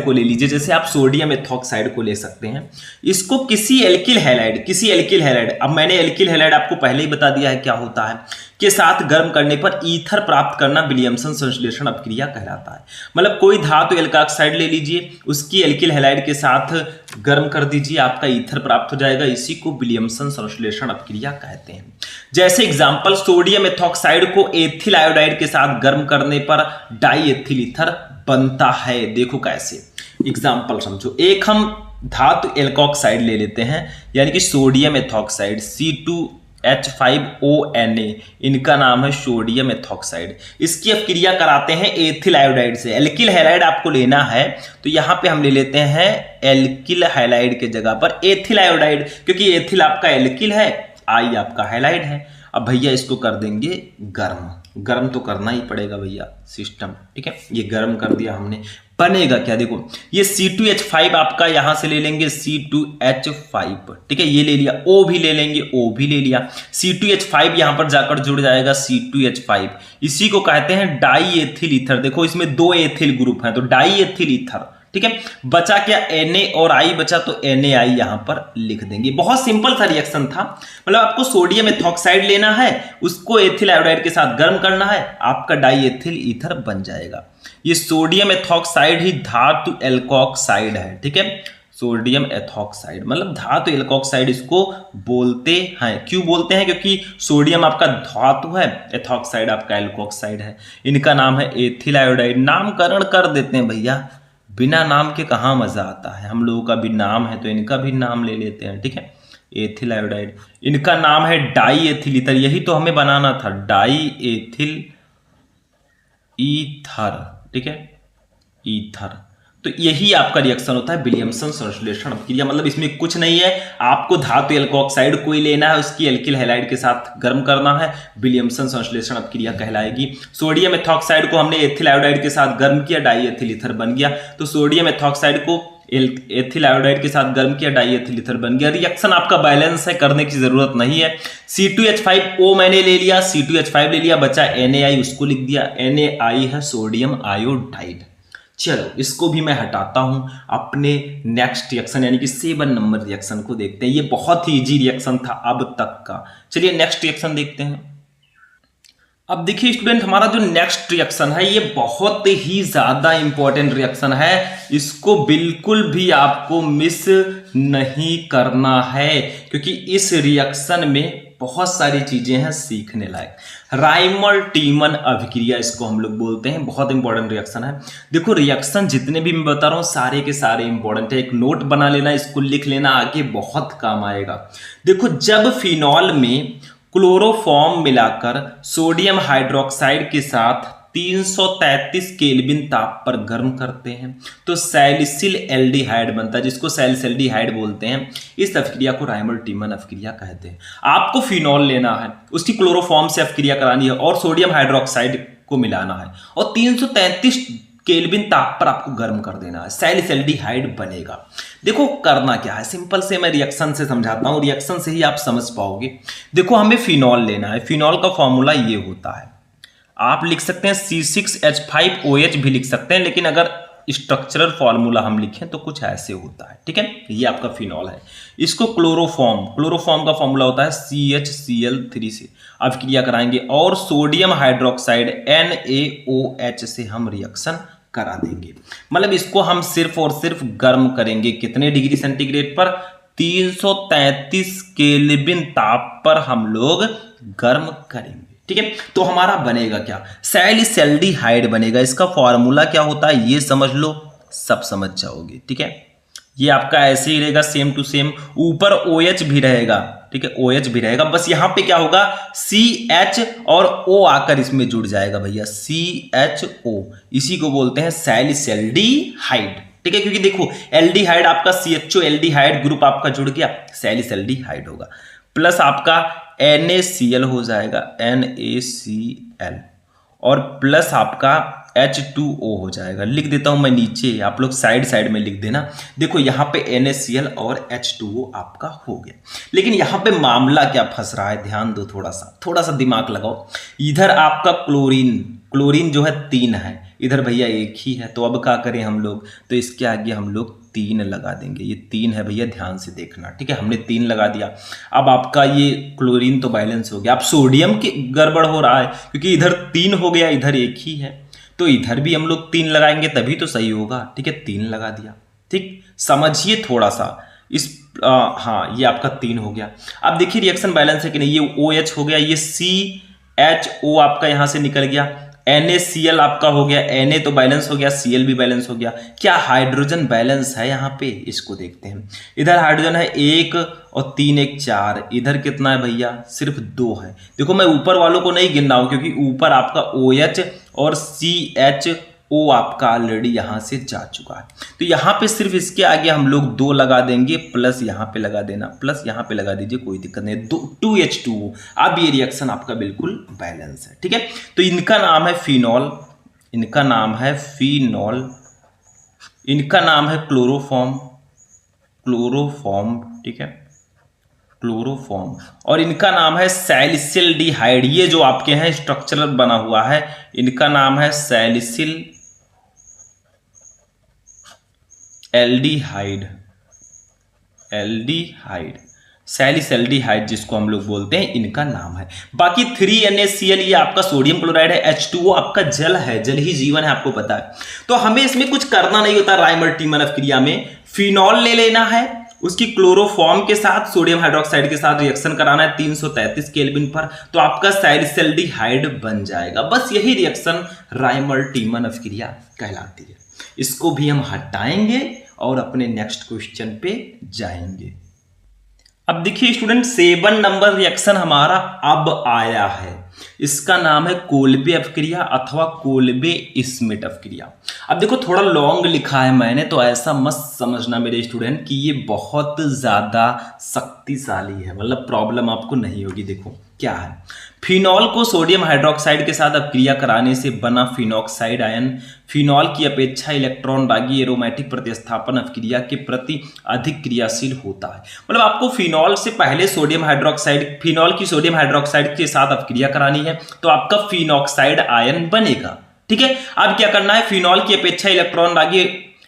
को ले लीजिए, जैसे आप सोडियम एथॉक्साइड को ले सकते हैं। इसको किसी एल्किल हैलाइड, अब मैंने एल्किल हैलाइड आपको पहले ही बता दिया है क्या होता है, के साथ गर्म करने पर ईथर प्राप्त करना विलियमसन संश्लेषण अभिक्रिया कहलाता है। मतलब कोई धातु एल्कोक्साइड ले लीजिए, उसकी एल्किल हैलाइड के साथ गर्म कर दीजिए, आपका ईथर प्राप्त हो जाएगा। इसी को विलियमसन संश्लेषण अभिक्रिया कहते हैं। जैसे एग्जांपल, सोडियम एथॉक्साइड को एथिल आयोडाइड के साथ गर्म करने पर डाई एथिल ईथर बनता है। देखो कैसे, एग्जांपल समझो। एक हम धातु एल्कोक्साइड ले लेते हैं, यानी कि सोडियम एथॉक्साइड C2H5ONA, इनका नाम है सोडियम एथॉक्साइड। इसकी अभिक्रिया कराते हैं एथिल आयोडाइड से। एल्किल हैलाइड आपको लेना है तो यहां पे हम ले लेते हैं एल्किल हैलाइड के जगह पर एथिल आयोडाइड, क्योंकि एथिल आपका एल्किल है, आई आपका हैलाइड है। अब भैया इसको कर देंगे गर्म तो करना ही पड़ेगा भैया सिस्टम, ठीक है। ये गर्म कर दिया हमने, बनेगा क्या, देखो ये C2H5 आपका यहां से ले लेंगे C2H5, ठीक है। ये ले लिया, O भी ले लेंगे, O भी ले लिया। C2H5 यहां पर जाकर जुड़ जाएगा C2H5, इसी को कहते हैं डाई एथिल ईथर। देखो इसमें 2 एथिल ग्रुप हैं तो डाई एथिल ईथर, ठीक है। बचा क्या, Na और I बचा, तो NaI यहां पर लिख देंगे। बहुत सिंपल सा रिएक्शन था। मतलब आपको सोडियम एथॉक्साइड लेना है, उसको एथिल आयोडाइड के साथ गर्म करना है, आपका डाई एथिल ईथर बन जाएगा। ये सोडियम एथॉक्साइड ही धातु एल्कोक्साइड है, ठीक है। सोडियम एथॉक्साइड मतलब धातु एल्कोक्साइड इसको बोलते हैं। क्यों बोलते हैं, क्योंकि सोडियम आपका धातु है, एथॉक्साइड आपका एल्कोक्साइड है। इनका नाम है एथिल आयोडाइड। नामकरण कर देते हैं भैया, बिना नाम के कहाँ मजा आता है। हम लोगों का भी नाम है तो इनका भी नाम ले लेते हैं, ठीक है। Ethyl iodide. इनका नाम है डाई एथिल ईथर, यही तो हमें बनाना था, डाई एथिल ईथर, ठीक है, ईथर। तो यही आपका रिएक्शन होता है विलियमसन संश्लेषण अभिक्रिया। मतलब इसमें कुछ नहीं है, आपको धातु एल्कोऑक्साइड कोई लेना है, उसकी एल्किल हैलाइड के साथ गर्म करना है, विलियमसन संश्लेषण अभिक्रिया कहलाएगी। सोडियम एथॉक्साइड को हमने एथिल आयोडाइड के साथ गर्म किया, डाई एथिल ईथर बन गया। तो सोडियम एथॉक्साइड को एथिल आयोडाइड के साथ गर्म किया, डाई एथिल ईथर बन गया। रिएक्शन आपका बैलेंस है, करने की जरूरत नहीं है। C2H5O मैंने ले लिया, C2H5 ले लिया, बचा NaI, उसको लिख दिया, NaI है सोडियम आयोडाइड। चलो इसको भी मैं हटाता हूं, अपने नेक्स्ट रिएक्शन यानी कि 7 नंबर रिएक्शन को देखते हैं। ये बहुत ही इजी रिएक्शन था अब तक का। चलिए नेक्स्ट रिएक्शन देखते हैं। अब देखिए स्टूडेंट, हमारा जो नेक्स्ट रिएक्शन है ये बहुत ही ज्यादा इंपॉर्टेंट रिएक्शन है, इसको बिल्कुल भी आपको मिस नहीं करना है, क्योंकि इस रिएक्शन में बहुत सारी चीजें हैं सीखने लायक। राइमल टीमन अभिक्रिया इसको हम लोग बोलते हैं, बहुत इंपॉर्टेंट रिएक्शन है। देखो रिएक्शन जितने भी मैं बता रहा हूं सारे के सारे इंपॉर्टेंट है, एक नोट बना लेना, इसको लिख लेना, आगे बहुत काम आएगा। देखो जब फिनॉल में क्लोरोफॉर्म मिलाकर सोडियम हाइड्रोक्साइड के साथ 333 केल्विन ताप पर गर्म करते हैं तो सैलिसिल एल्डिहाइड बनता है, जिसको सैलिसल्डिहाइड बोलते हैं। इस अभिक्रिया को राइमल टीमन अभिक्रिया कहते हैं। आपको फिनॉल लेना है, उसकी क्लोरोफॉर्म से अभिक्रिया करानी है और सोडियम हाइड्रोक्साइड को मिलाना है और 333 केल्विन ताप पर आपको गर्म कर देना है, सैलिसल्डिहाइड बनेगा। देखो करना क्या है, सिंपल से मैं रिएक्शन से समझाता हूं, रिएक्शन से ही आप समझ पाओगे। देखो हमें फिनॉल लेना है, फिनॉल का फॉर्मूला ये होता है, आप लिख सकते हैं C6H5OH भी लिख सकते हैं, लेकिन अगर स्ट्रक्चरल फॉर्मूला हम लिखें तो कुछ ऐसे होता है, ठीक है। ये आपका फिनॉल है, इसको क्लोरोफॉर्म का फॉर्मूला होता है CHCl3 से अभिक्रिया कराएंगे और सोडियम हाइड्रोक्साइड NaOH से हम रिएक्शन करा देंगे। मतलब इसको हम सिर्फ और सिर्फ गर्म करेंगे, कितने डिग्री सेंटीग्रेड पर, 333 केल्विन ताप पर हम लोग गर्म करेंगे, ठीक है। तो हमारा बनेगा क्या, सैलिसल्डिहाइड बनेगा। इसका फॉर्मूला क्या होता है ये समझ लो, सब समझ जाओगे, ठीक है। ये आपका ऐसे ही रहेगा सेम टू सेम, ऊपर OH भी रहेगा, ठीक है, OH भी रहेगा, बस यहां पे क्या होगा CH और O आकर इसमें जुड़ जाएगा भैया, CHO, इसी को बोलते हैं सैलिसल्डिहाइड, ठीक है। क्योंकि देखो एल्डिहाइड आपका CHO एल्डिहाइड ग्रुप आपका जुड़ गया, सैलिसल्डिहाइड होगा, प्लस आपका NaCl हो जाएगा, NaCl, और प्लस आपका H2O हो जाएगा। लिख देता हूं मैं नीचे, आप लोग साइड में लिख देना। देखो यहाँ पे NaCl और H2O आपका हो गया, लेकिन यहाँ पे मामला क्या फंस रहा है, ध्यान दो, थोड़ा सा दिमाग लगाओ। इधर आपका क्लोरीन जो है 3 है, इधर भैया 1 ही है, तो अब क्या करें हम लोग, तो इसके आगे हम लोग 3 लगा देंगे। ये 3 है भैया, ध्यान से देखना, ठीक है, हमने 3 लगा दिया। अब आपका ये क्लोरीन तो बैलेंस हो गया, अब सोडियम की गड़बड़ हो रहा है, क्योंकि इधर 3 हो गया, इधर 1 ही है, तो इधर भी हम लोग 3 लगाएंगे तभी तो सही होगा, ठीक है, 3 लगा दिया, ठीक। समझिए थोड़ा सा इस हाँ ये आपका 3 हो गया। अब देखिए रिएक्शन बैलेंस है कि नहीं, ये OH हो गया, ये CHO आपका यहां से निकल गया, NaCl आपका हो गया, Na तो बैलेंस हो गया, Cl भी बैलेंस हो गया। क्या हाइड्रोजन बैलेंस है यहाँ पे, इसको देखते हैं। इधर हाइड्रोजन है 1 और 3 1 4, इधर कितना है भैया, सिर्फ 2 है। देखो मैं ऊपर वालों को नहीं गिन रहा हूं, क्योंकि ऊपर आपका OH और CHO आपका ऑलरेडी यहां से जा चुका है, तो यहां पे सिर्फ इसके आगे हम लोग 2 लगा देंगे, प्लस यहां पे लगा देना, प्लस यहां पे लगा दीजिए, कोई दिक्कत नहीं, 2H2O। अब ये रिएक्शन आपका बिल्कुल बैलेंस है, ठीक है। तो इनका नाम है फिनॉल, इनका नाम है फिनॉल, इनका नाम है क्लोरोफॉर्म, ठीक है, क्लोरोफॉर्म, और इनका नाम है सैलिसल्डिहाइड। ये जो आपके हैं स्ट्रक्चरल बना हुआ है, इनका नाम है सैलिसल्डिहाइड जिसको हम लोग बोलते हैं, इनका नाम है। बाकी 3NaCl ये आपका सोडियम क्लोराइड है, H2O आपका जल है, जल ही जीवन है, आपको पता है। तो हमें इसमें कुछ करना नहीं होता, राइमल टीमन अभिक्रिया में फिनॉल ले लेना है, उसकी क्लोरोफॉर्म के साथ सोडियम हाइड्रोक्साइड के साथ रिएक्शन कराना है 333 केल्विन पर, तो आपका सैलिसल्डिहाइड बन जाएगा। बस यही रिएक्शन राइमल टीमन अभिक्रिया कहलाती है। इसको भी हम हटाएंगे और अपने नेक्स्ट क्वेश्चन पे जाएंगे। अब देखिए स्टूडेंट 7 नंबर रिएक्शन हमारा अब आया है, इसका नाम है कोल्बे अपक्रिया अथवा कोल्बे स्मिट अपक्रिया। अब देखो थोड़ा लॉन्ग लिखा है मैंने, तो ऐसा मत समझना मेरे स्टूडेंट कि ये बहुत ज़्यादा शक्तिशाली है, मतलब प्रॉब्लम आपको नहीं होगी। देखो क्या है, फिनॉल को सोडियम हाइड्रोक्साइड के साथ अपक्रिया कराने से बना फिनॉक्साइड आयन फिनॉल की अपेक्षा इलेक्ट्रॉन दागी एरोमेटिक प्रतिस्थापन अपक्रिया के प्रति अधिक क्रियाशील होता है। मतलब आपको फिनॉल से पहले सोडियम हाइड्रोक्साइड फिनॉल की सोडियम हाइड्रोक्साइड के साथ अपक्रिया करानी है तो आपका फिनॉक्साइड आयन बनेगा। ठीक है, अब क्या करना है, फिनॉल की अपेक्षा इलेक्ट्रॉन दागी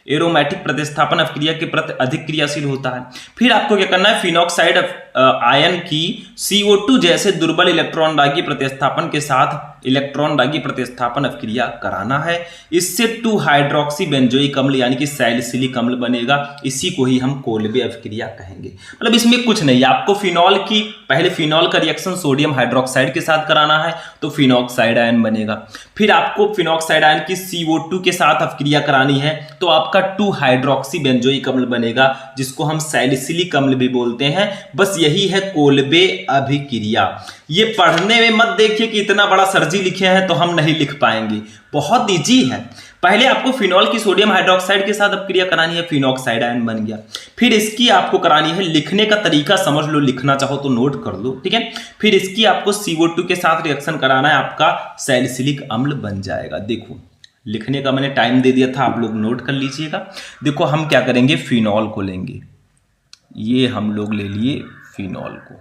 एरोमेटिक प्रतिस्थापन अपक्रिया के प्रति अधिक क्रियाशील होता है। फिर आपको क्या करना है, फिनॉक्साइड आयन की CO2 जैसे दुर्बल इलेक्ट्रॉन दागी प्रतिस्थापन के साथ इलेक्ट्रॉन दागी प्रतिस्थापन अपक्रिया कराना है। इससे 2 हाइड्रोक्सी बेंजोइक अम्ल यानी कि सैलिसिलिक अम्ल बनेगा। इसी को ही हम कोल्बे अपक्रिया कहेंगे। मतलब इसमें कुछ नहीं, आपको फिनॉल की पहले फिनॉल का रिएक्शन सोडियम हाइड्रोक्साइड के साथ कराना है तो फिनॉक्साइड आयन बनेगा। फिर आपको फिनॉक्साइड आयन की CO2 के साथ अपक्रिया करानी है तो आपका 2 हाइड्रोक्सी बेंजोइक अम्ल बनेगा, जिसको हम सैलिसिलिक अम्ल भी बोलते हैं। बस यही है कोल्बे अभिक्रिया। ये पढ़ने में मत देखिए कि इतना बड़ा सर्जी लिखे हैं तो हम नहीं लिख पाएंगे, बहुत इजी है। पहले आपको फिनॉल की सोडियम हाइड्रोक्साइड के साथ अपक्रिया करानी है, फिनॉक्साइड आयन बन गया। फिर इसकी आपको करानी है, लिखने का तरीका समझ लो, लिखना चाहो तो नोट कर लो, ठीक है। फिर इसकी आपको CO2 के साथ रिएक्शन कराना है, आपका सैलिसिलिक अम्ल बन जाएगा। देखो लिखने का मैंने टाइम दे दिया था, आप लोग नोट कर लीजिएगा। देखो हम क्या करेंगे, फिनॉल को लेंगे, ये हम लोग ले लिए फिनॉल को।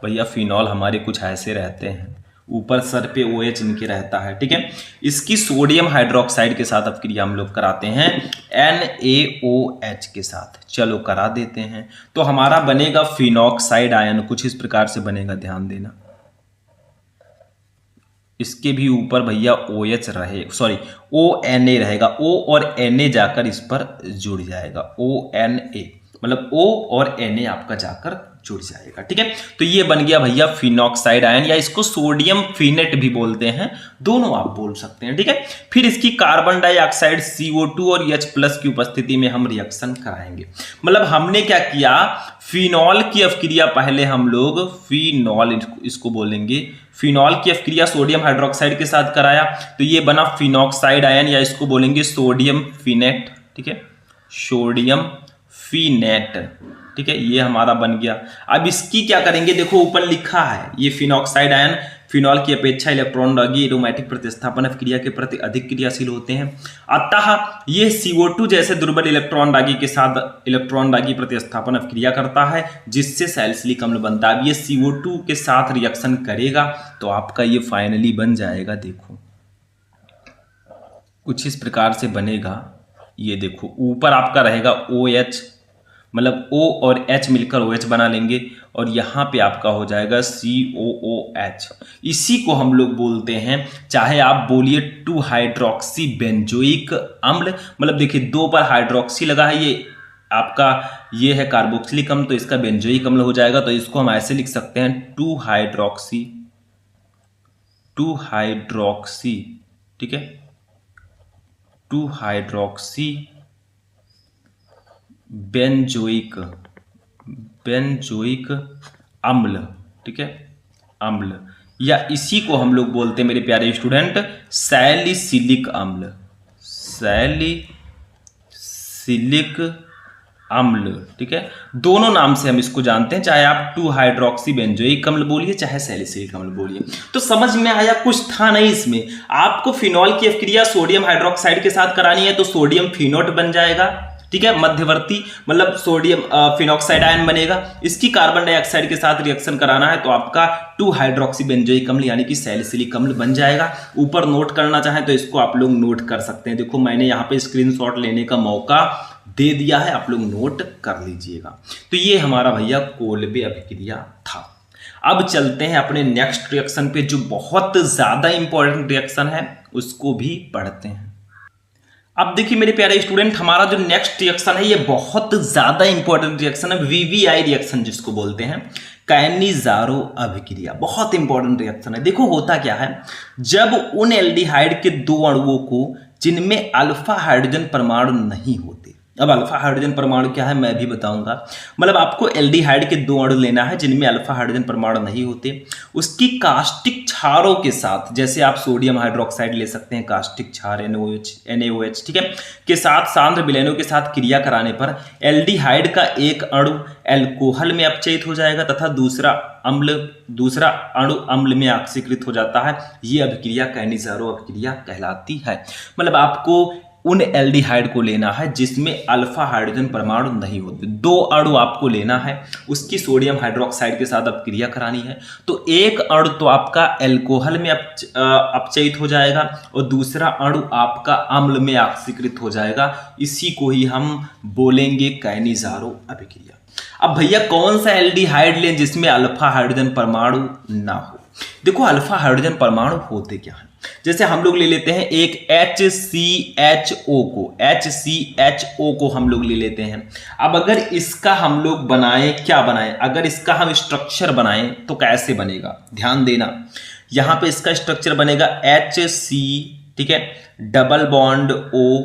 भैया फिनॉल हमारे कुछ ऐसे रहते हैं, ऊपर सर पे OH इनके रहता है, ठीक है। इसकी सोडियम हाइड्रोक्साइड के साथ अपक्रिया हम लोग कराते हैं NaOH के साथ। चलो करा देते हैं, तो हमारा बनेगा फिनॉक्साइड आयन, कुछ इस प्रकार से बनेगा, ध्यान देना। इसके भी ऊपर भैया OH रहे, सॉरी ONA रहेगा, O और Na जाकर इस पर जुड़ जाएगा, ONA मतलब O और Na आपका जाकर जुड़ जाएगा, ठीक है। तो ये बन गया भैया फिनॉक्साइड आयन, या इसको सोडियम फिनेट भी बोलते हैं, दोनों आप बोल सकते हैं, ठीक है। फिर इसकी कार्बन डाइऑक्साइड CO2 और H+ की उपस्थिति में हम रिएक्शन कराएंगे। मतलब हमने क्या किया, फिनॉल की अपक्रिया पहले हम लोग फिनॉल इसको बोलेंगे, फिनॉल की अपक्रिया सोडियम हाइड्रोक्साइड के साथ कराया तो ये बना फिनॉक्साइड आयन, या इसको बोलेंगे सोडियम फिनेट, ठीक है, सोडियम फिनेट, ठीक है, ये हमारा बन गया। अब इसकी क्या करेंगे, देखो ऊपर लिखा है, ये फिनॉक्साइड आयन फिनॉल की अपेक्षा इलेक्ट्रॉन दागी एरोमेटिक प्रतिस्थापन अपक्रिया के प्रति अधिक क्रियाशील होते हैं, अतः ये CO2 जैसे दुर्बल इलेक्ट्रॉन दागी के साथ इलेक्ट्रॉन दागी प्रतिस्थापन अपक्रिया करता है, जिससे सैलिसिलिक अम्ल बनता है। अब ये CO2 के साथ रिएक्शन करेगा तो आपका ये फाइनली बन जाएगा। देखो कुछ इस प्रकार से बनेगा, ये देखो ऊपर आपका रहेगा OH, मतलब O और H मिलकर OH बना लेंगे, और यहाँ पे आपका हो जाएगा COOH। इसी को हम लोग बोलते हैं, चाहे आप बोलिए 2 हाइड्रोक्सी बेंजोइक अम्ल, मतलब देखिए 2 पर हाइड्रोक्सी लगा है, ये आपका ये है कार्बोक्सिलिक अम्ल, तो इसका बेंजोइक अम्ल हो जाएगा। तो इसको हम ऐसे लिख सकते हैं 2 हाइड्रोक्सी, ठीक है, 2 हाइड्रोक्सी बेंजोइक अम्ल, ठीक है, अम्ल, या इसी को हम लोग बोलते हैं मेरे प्यारे स्टूडेंट सैलिसिलिक अम्ल, सैलिसिलिक अम्ल, ठीक है। दोनों नाम से हम इसको जानते हैं, चाहे आप 2 हाइड्रोक्सी बेंजोइक अम्ल बोलिए चाहे सैलिसिलिक अम्ल बोलिए। तो समझ में आया, कुछ था नहीं इसमें। आपको फिनॉल की अपक्रिया सोडियम हाइड्रोक्साइड के साथ करानी है तो सोडियम फिनोट बन जाएगा, ठीक है, मध्यवर्ती, मतलब सोडियम फिनॉक्साइड आयन बनेगा। इसकी कार्बन डाइऑक्साइड के साथ रिएक्शन कराना है तो आपका 2 हाइड्रोक्सी बेंजोइक अम्ल यानी कि सैलिसिलिक अम्ल बन जाएगा। ऊपर नोट करना चाहें तो इसको आप लोग नोट कर सकते हैं। देखो मैंने यहाँ पे स्क्रीनशॉट लेने का मौका दे दिया है, आप लोग नोट कर लीजिएगा। तो ये हमारा भैया कोल्बे अभिक्रिया था। अब चलते हैं अपने नेक्स्ट रिएक्शन पे, जो बहुत ज्यादा इंपॉर्टेंट रिएक्शन है, उसको भी पढ़ते हैं। अब देखिए मेरे प्यारे स्टूडेंट, हमारा जो नेक्स्ट रिएक्शन है ये बहुत ज्यादा इंपॉर्टेंट रिएक्शन है, VVI रिएक्शन जिसको बोलते हैं, कैनिजारो अभिक्रिया। बहुत इंपॉर्टेंट रिएक्शन है। देखो होता क्या है, जब उन एल्डिहाइड के 2 अणुओं को जिनमें अल्फा हाइड्रोजन परमाणु नहीं होते, अब अल्फा हाइड्रोजन परमाणु क्या है मैं भी बताऊंगा। मतलब आपको एल्डिहाइड के 2 अणु लेना है जिनमें अल्फा हाइड्रोजन परमाणु नहीं होते, उसकी कास्टिक क्षारों के साथ, जैसे आप सोडियम हाइड्रोक्साइड ले सकते हैं, कास्टिक क्षार NaOH, ठीक है, के साथ सांद्र विलयनों के साथ क्रिया कराने पर एल्डिहाइड का एक अणु एल्कोहल में अपचयित हो जाएगा तथा दूसरा अणु अम्ल में ऑक्सीकृत हो जाता है। ये अभिक्रिया कैनिज़ारो अभिक्रिया कहलाती है। मतलब आपको उन एल्डिहाइड को लेना है जिसमें अल्फा हाइड्रोजन परमाणु नहीं होते। 2 अणु आपको लेना है, उसकी सोडियम हाइड्रोक्साइड के साथ अपक्रिया करानी है, तो एक अणु तो आपका एल्कोहल में अपचयित हो जाएगा और दूसरा अणु आपका अम्ल में ऑक्सीकृत हो जाएगा। इसी को ही हम बोलेंगे कैनिज़ारो अभिक्रिया। अब भैया कौन सा एल्डिहाइड लें जिसमें अल्फा हाइड्रोजन परमाणु ना हो? देखो अल्फा हाइड्रोजन परमाणु होते क्या हैं, जैसे हम लोग ले लेते हैं एक HCHO को हम लोग ले लेते हैं। अब अगर इसका हम लोग बनाएं, क्या बनाएं, अगर इसका हम स्ट्रक्चर बनाएं तो कैसे बनेगा, ध्यान देना। यहां पे इसका स्ट्रक्चर बनेगा HC, ठीक है, डबल बॉन्ड O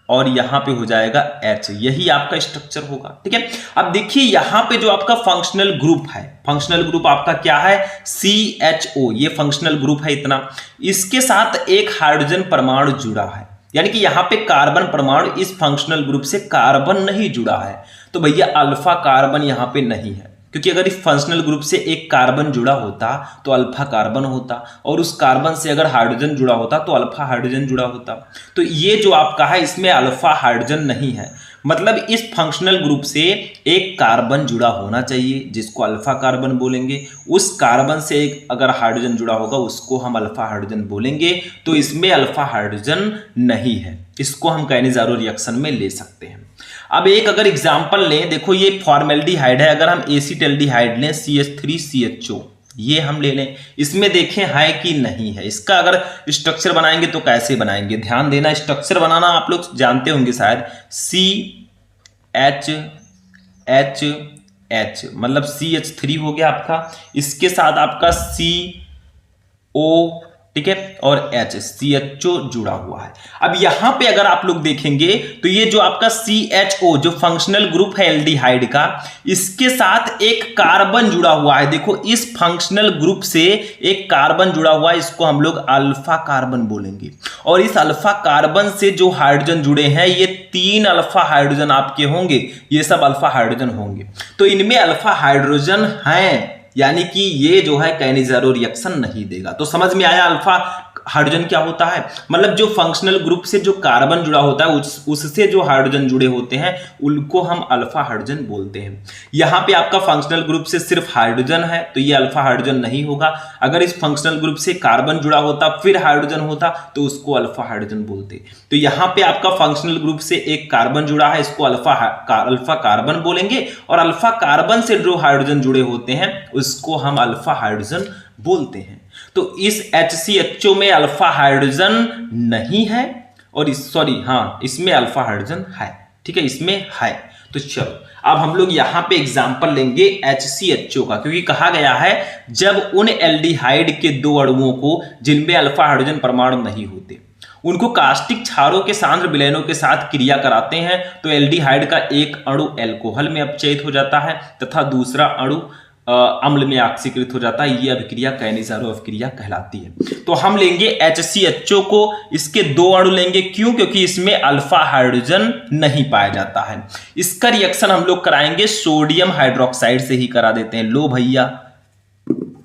और यहां पे हो जाएगा H, यही आपका स्ट्रक्चर होगा, ठीक है। अब देखिए यहां पे जो आपका फंक्शनल ग्रुप है, फंक्शनल ग्रुप आपका क्या है, CHO, ये फंक्शनल ग्रुप है इतना, इसके साथ एक हाइड्रोजन परमाणु जुड़ा है, यानी कि यहां पे कार्बन परमाणु इस फंक्शनल ग्रुप से कार्बन नहीं जुड़ा है, तो भैया अल्फा कार्बन यहां पे नहीं है, क्योंकि अगर इस फंक्शनल ग्रुप से एक कार्बन जुड़ा होता तो अल्फा कार्बन होता और उस कार्बन से अगर हाइड्रोजन जुड़ा होता तो अल्फा हाइड्रोजन जुड़ा होता। तो ये जो आपका है इसमें अल्फा हाइड्रोजन नहीं है, मतलब इस फंक्शनल ग्रुप से एक कार्बन जुड़ा होना चाहिए जिसको अल्फा कार्बन बोलेंगे, उस कार्बन से एक अगर हाइड्रोजन जुड़ा होगा उसको हम अल्फा हाइड्रोजन बोलेंगे। तो इसमें अल्फा हाइड्रोजन नहीं है, इसको हम कैनिज़ारो रिएक्शन में ले सकते हैं। अब एक अगर एग्जांपल लें, देखो ये फॉर्मेल्डिहाइड है, अगर हम एसिटाल्डिहाइड लें CH3CHO, ये हम ले लें, इसमें देखें है कि नहीं है। इसका अगर स्ट्रक्चर बनाएंगे तो कैसे बनाएंगे, ध्यान देना, स्ट्रक्चर बनाना आप लोग जानते होंगे शायद, CHHH, मतलब CH3 हो गया आपका, इसके साथ आपका CO, ठीक है, और CHO जुड़ा हुआ है। अब यहां पे अगर आप लोग देखेंगे तो ये जो आपका CHO जो फंक्शनल ग्रुप है एल्डिहाइड का, इसके साथ एक कार्बन जुड़ा हुआ है। देखो इस फंक्शनल ग्रुप से एक कार्बन जुड़ा हुआ है, इसको हम लोग अल्फा कार्बन बोलेंगे। और इस अल्फा कार्बन से जो हाइड्रोजन जुड़े हैं ये 3 अल्फा हाइड्रोजन आपके होंगे, ये सब अल्फा हाइड्रोजन होंगे। तो इनमें अल्फा हाइड्रोजन हैं, यानी कि ये जो है कैनिज़ारो रिएक्शन नहीं देगा। तो समझ में आया अल्फा हाइड्रोजन क्या होता है, मतलब जो फंक्शनल ग्रुप से जो कार्बन जुड़ा होता है उससे जो हाइड्रोजन जुड़े होते हैं उनको हम अल्फा हाइड्रोजन बोलते हैं। यहाँ पे आपका फंक्शनल ग्रुप से सिर्फ हाइड्रोजन है तो ये अल्फा हाइड्रोजन नहीं होगा। अगर इस फंक्शनल ग्रुप से कार्बन जुड़ा होता फिर हाइड्रोजन होता तो उसको अल्फा हाइड्रोजन बोलते। तो यहाँ पे आपका फंक्शनल ग्रुप से एक कार्बन जुड़ा है, इसको अल्फा कार्बन बोलेंगे, और अल्फा कार्बन से जो हाइड्रोजन जुड़े होते हैं उसको हम अल्फा हाइड्रोजन बोलते हैं। तो इस HCHO में अल्फा हाइड्रोजन नहीं है, और इसमें अल्फा हाइड्रोजन है, ठीक है, इसमें है। तो चलो अब हम लोग यहां पे एग्जांपल लेंगे HCHO का, क्योंकि कहा गया है जब उन एल्डिहाइड के 2 अणुओं को जिनमें अल्फा हाइड्रोजन परमाणु नहीं होते उनको कास्टिक क्षारों के सांद्र विलयनों के साथ क्रिया कराते हैं तो एल्डिहाइड का एक अणु एल्कोहल में अपचयित हो जाता है तथा दूसरा अणु अम्ल में ऑक्सीकृत हो जाता है। ये अभिक्रिया कैनिज़ारो अभिक्रिया कहलाती है। तो हम लेंगे HCHO को, इसके 2 अणु लेंगे, क्यों, क्योंकि इसमें अल्फा हाइड्रोजन नहीं पाया जाता है। इसका रिएक्शन हम लोग कराएंगे सोडियम हाइड्रोक्साइड से ही करा देते हैं। लो भैया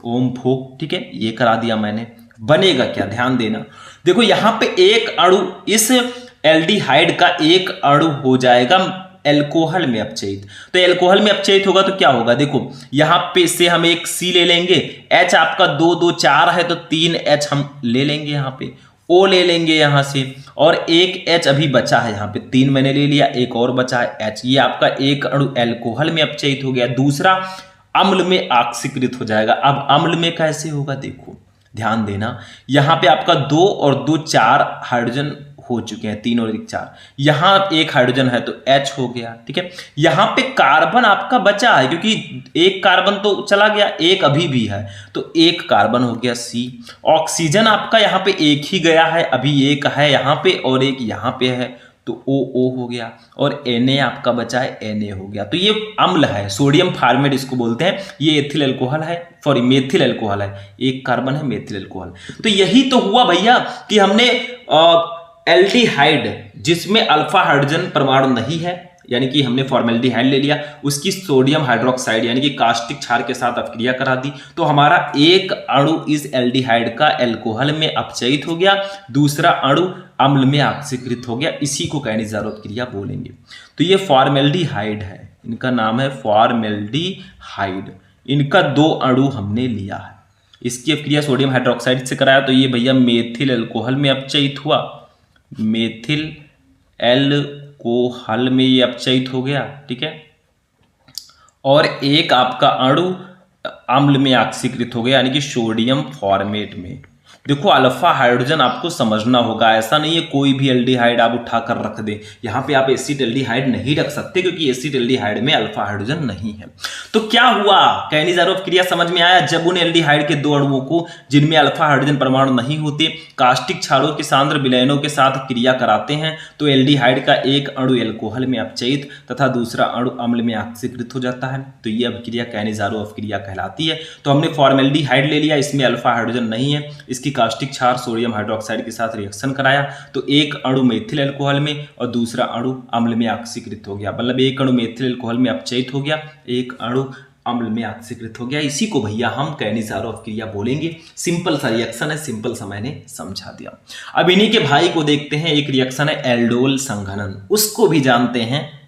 ओम फोक, ठीक है, ये करा दिया मैंने। बनेगा क्या, ध्यान देना, देखो यहां पे एक अणु, इस एल्डिहाइड का एक अणु हो जाएगा एल्कोहल में अपचयित। तो एल्कोहल में अपचयित होगा तो क्या होगा, देखो यहां पे से हम एक C ले लेंगे, H आपका 2 2 4 है तो 3 H हम ले लेंगे, यहां पे O ले लेंगे यहां से, और एक H अभी बचा है, यहां पे 3 मैंने ले लिया, एक और बचा है H। ये आपका एक अणु एल्कोहल में अपचयित हो गया, दूसरा अम्ल में ऑक्सीकृत हो जाएगा। अब अम्ल में कैसे होगा, देखो ध्यान देना, यहां पे आपका 2 और 2 4 हाइड्रोजन हो चुके हैं, 3 और 1 4, यहां एक हाइड्रोजन है तो H हो गया, ठीक है। यहां पे कार्बन आपका बचा है क्योंकि एक कार्बन तो चला गया, एक अभी भी है तो एक कार्बन हो गया C। ऑक्सीजन आपका यहां पे एक ही गया है, अभी एक है यहां पे और एक यहां पे है तो ओ हो गया और Na आपका बचा है Na हो गया। तो ये अम्ल है, सोडियम फॉर्मेट इसको बोलते हैं। ये एथिल अल्कोहल है, सॉरी मेथिल अल्कोहल है, एक कार्बन है मेथिल अल्कोहल। तो यही तो हुआ भैया कि हमने एल्डिहाइड जिसमें अल्फा हाइड्रोजन परमाणु नहीं है, यानी कि हमने फॉर्मेल्डिहाइड ले लिया, उसकी सोडियम हाइड्रोक्साइड यानी कि कास्टिक क्षार के साथ अपक्रिया करा दी, तो हमारा एक अणु इस एल्डिहाइड का एल्कोहल में अपचयित हो गया, दूसरा अणु अम्ल में ऑक्सीकृत हो गया। इसी को कैनिज़ारो अपक्रिया बोलेंगे। तो ये फॉर्मेल्डिहाइड है, इनका नाम है फॉर्मेल्डिहाइड। इनका 2 अणु हमने लिया है, इसकी अपक्रिया सोडियम हाइड्रोक्साइड से कराया, तो ये भैया मेथिल अल्कोहल में अपचयित हुआ, मेथिल अल्कोहल में ये अपचयित हो गया, ठीक है। और एक आपका अणु अम्ल में ऑक्सीकृत हो गया, यानी कि सोडियम फॉर्मेट में। देखो अल्फा हाइड्रोजन आपको समझना होगा, ऐसा नहीं है कोई भी एल्डिहाइड आप उठाकर रख दें। यहाँ पे आप एसिड एल्डिहाइड नहीं रख सकते क्योंकि एसिड एल्डिहाइड में अल्फा हाइड्रोजन नहीं है। तो क्या हुआ, कैनिज़ारो अपक्रिया समझ में आया। जब उन एल्डिहाइड के 2 अणुओं को जिनमें अल्फा हाइड्रोजन परमाणु नहीं होते कास्टिक क्षारों के सांद्र विलयनों के साथ क्रिया कराते हैं, तो एल्डिहाइड का एक अणु एल्कोहल में अपचयित तथा दूसरा अणु अम्ल में ऑक्सीकृत हो जाता है। तो ये अपक्रिया कैनिज़ारो अपक्रिया कहलाती है। तो हमने फॉर्मेल्डिहाइड ले लिया, इसमें अल्फा हाइड्रोजन नहीं है, इसकी कास्टिक क्षार सोडियम हाइड्रोक्साइड के साथ रिएक्शन कराया, तो एक अणु मेथिल अल्कोहल में और दूसरा अणु अम्ल में ऑक्सीकृत हो गया। मतलब एक अणु मेथिल अल्कोहल में अपचयित हो गया, एक अणु अम्ल में ऑक्सीकृत हो गया। इसी को भैया हम कैनिज़ारो अपक्रिया बोलेंगे। सिंपल सा रिएक्शन है, सिंपल सा मैंने समझा दिया। अब इन्हीं के भाई को देखते हैं, एक रिएक्शन है एल्डोल संघनन, उसको भी जानते हैं।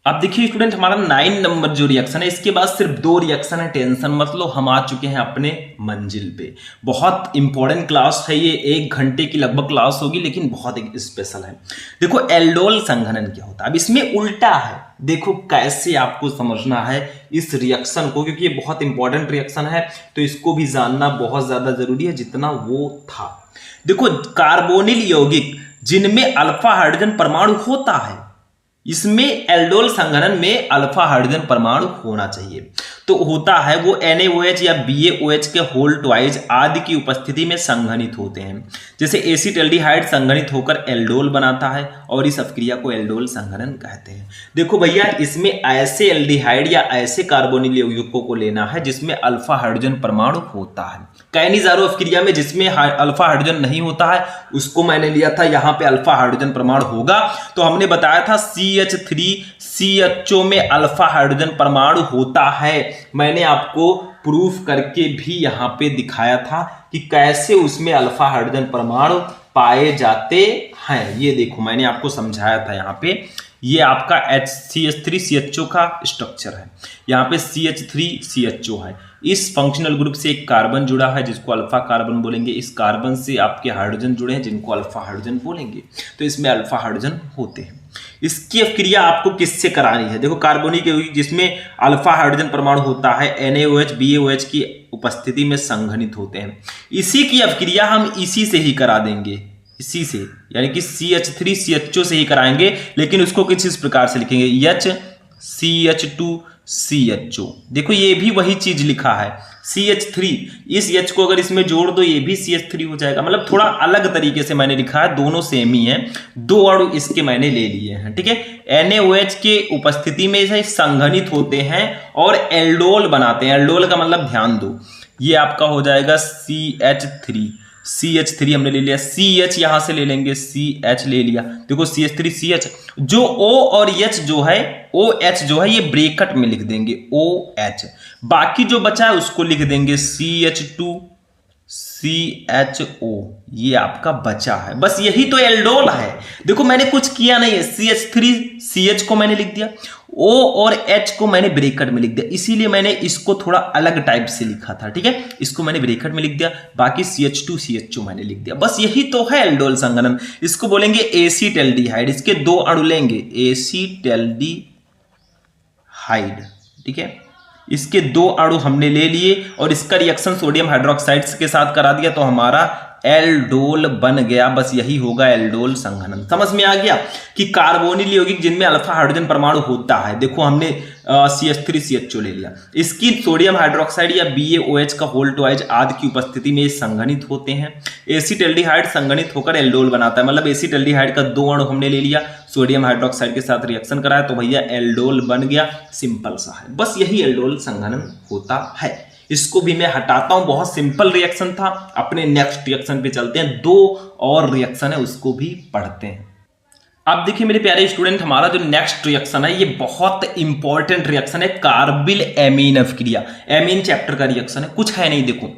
अब देखिए स्टूडेंट, हमारा 9 नंबर जो रिएक्शन है, इसके बाद सिर्फ 2 रिएक्शन है, टेंशन मत लो, हम आ चुके हैं अपने मंजिल पे। बहुत इंपॉर्टेंट क्लास है ये, 1 घंटे की लगभग क्लास होगी, लेकिन बहुत स्पेशल है। देखो एल्डोल संघनन क्या होता है, अब इसमें उल्टा है। देखो कैसे आपको समझना है इस रिएक्शन को, क्योंकि ये बहुत इंपॉर्टेंट रिएक्शन है, तो इसको भी जानना बहुत ज्यादा जरूरी है जितना वो था। देखो कार्बोनिल यौगिक जिनमें अल्फा हाइड्रोजन परमाणु होता है, इसमें एल्डोल संघनन में अल्फा हाइड्रोजन परमाणु होना चाहिए। तो होता है वो NaOH या BaOH के होल ट्वाइस आदि की उपस्थिति में संघनित होते हैं। जैसे एसिड एल्डिहाइड संघनित होकर एल्डोल बनाता है और इस अपक्रिया को एल्डोल संघनन कहते हैं। देखो भैया, इसमें ऐसे एल्डिहाइड या ऐसे कार्बोनिल यौगिकों को लेना है जिसमें अल्फा हाइड्रोजन परमाणु होता है। कैनिज़ारो अपक्रिया में जिसमें अल्फा हाइड्रोजन नहीं होता है उसको मैंने लिया था, यहाँ पे अल्फा हाइड्रोजन परमाणु होगा। तो हमने बताया था CH3CHO में अल्फा हाइड्रोजन परमाणु होता है। मैंने आपको प्रूफ करके भी यहाँ पे दिखाया था कि कैसे उसमें अल्फा हाइड्रोजन परमाणु पाए जाते हैं। ये देखो मैंने आपको समझाया था। यहाँ पे ये आपका CH3CHO का स्ट्रक्चर है, यहाँ पे CH3CHO है। इस फंक्शनल ग्रुप से एक कार्बन जुड़ा है जिसको अल्फा कार्बन बोलेंगे, इस कार्बन से आपके हाइड्रोजन जुड़े हैं जिनको अल्फा हाइड्रोजन बोलेंगे। तो इसमें अल्फा हाइड्रोजन होते हैं। इसकी अपक्रिया आपको किससे करानी है, देखो कार्बोनिक यौगिक जिसमें अल्फा हाइड्रोजन परमाणु होता है NaOH BaOH की उपस्थिति में संघनित होते हैं, इसी की अपक्रिया हम इसी से ही करा देंगे, इसी से, यानी कि CH3CHO से ही कराएंगे। लेकिन उसको किस इस प्रकार से लिखेंगे, HCH2CHO। देखो ये भी वही चीज लिखा है CH3, इस H को अगर इसमें जोड़ दो ये भी CH3 हो जाएगा। मतलब थोड़ा अलग तरीके से मैंने लिखा है, दोनों सेम ही है, 2 अणु इसके मैंने ले लिए हैं, ठीक है। NaOH के उपस्थिति में से संघनित होते हैं और एल्डोल बनाते हैं। एल्डोल का मतलब ध्यान दो, ये आपका हो जाएगा CH3 हमने ले लिया, CH यहां से ले लेंगे, CH ले लिया। देखो CH3CH, जो O और H जो है, OH जो है ये ब्रैकेट में लिख देंगे OH, बाकी जो बचा है उसको लिख देंगे CH2CHO। ये आपका बचा है, बस यही तो एल्डोल है। देखो मैंने कुछ किया नहीं है, CH3CH को मैंने लिख दिया, O और H को मैंने ब्रैकेट में लिख दिया, इसीलिए मैंने इसको थोड़ा अलग टाइप से लिखा था, ठीक है। इसको मैंने ब्रैकेट में लिख दिया, बाकी CH2CHO मैंने लिख दिया, बस यही तो है एल्डोल संघनन। इसको बोलेंगे एसीटैल्डिहाइड। इसके 2 अणु लेंगे, एसीटैल्डिहाइड, ठीक है। इसके 2 अणु हमने ले लिए और इसका रिएक्शन सोडियम हाइड्रोक्साइड के साथ करा दिया, तो हमारा एल्डोल बन गया। बस यही होगा एल्डोल संघनन। समझ में आ गया कि कार्बोनिल यौगिक जिनमें अल्फा हाइड्रोजन परमाणु होता है, देखो हमने CH3CH2 ले लिया, इसकी सोडियम हाइड्रोक्साइड या BaOH का होल ट्वाइज आदि की उपस्थिति में संघनित होते हैं। एसिटाल्डिहाइड संघनित होकर एल्डोल बनाता है, मतलब एसिटाल्डिहाइड का 2 अणु हमने ले लिया, सोडियम हाइड्रोक्साइड के साथ रिएक्शन कराया तो भैया एल्डोल बन गया। सिंपल सा है, बस यही एल्डोल संघनन होता है। इसको भी मैं हटाता हूं, बहुत सिंपल रिएक्शन था। अपने नेक्स्ट रिएक्शन पे चलते हैं, 2 और रिएक्शन है उसको भी पढ़ते हैं। अब देखिए मेरे प्यारे स्टूडेंट, हमारा जो नेक्स्ट रिएक्शन है ये बहुत इंपॉर्टेंट रिएक्शन है, कार्बिल एमीन अभिक्रिया। एमीन चैप्टर का रिएक्शन है, कुछ है नहीं। देखो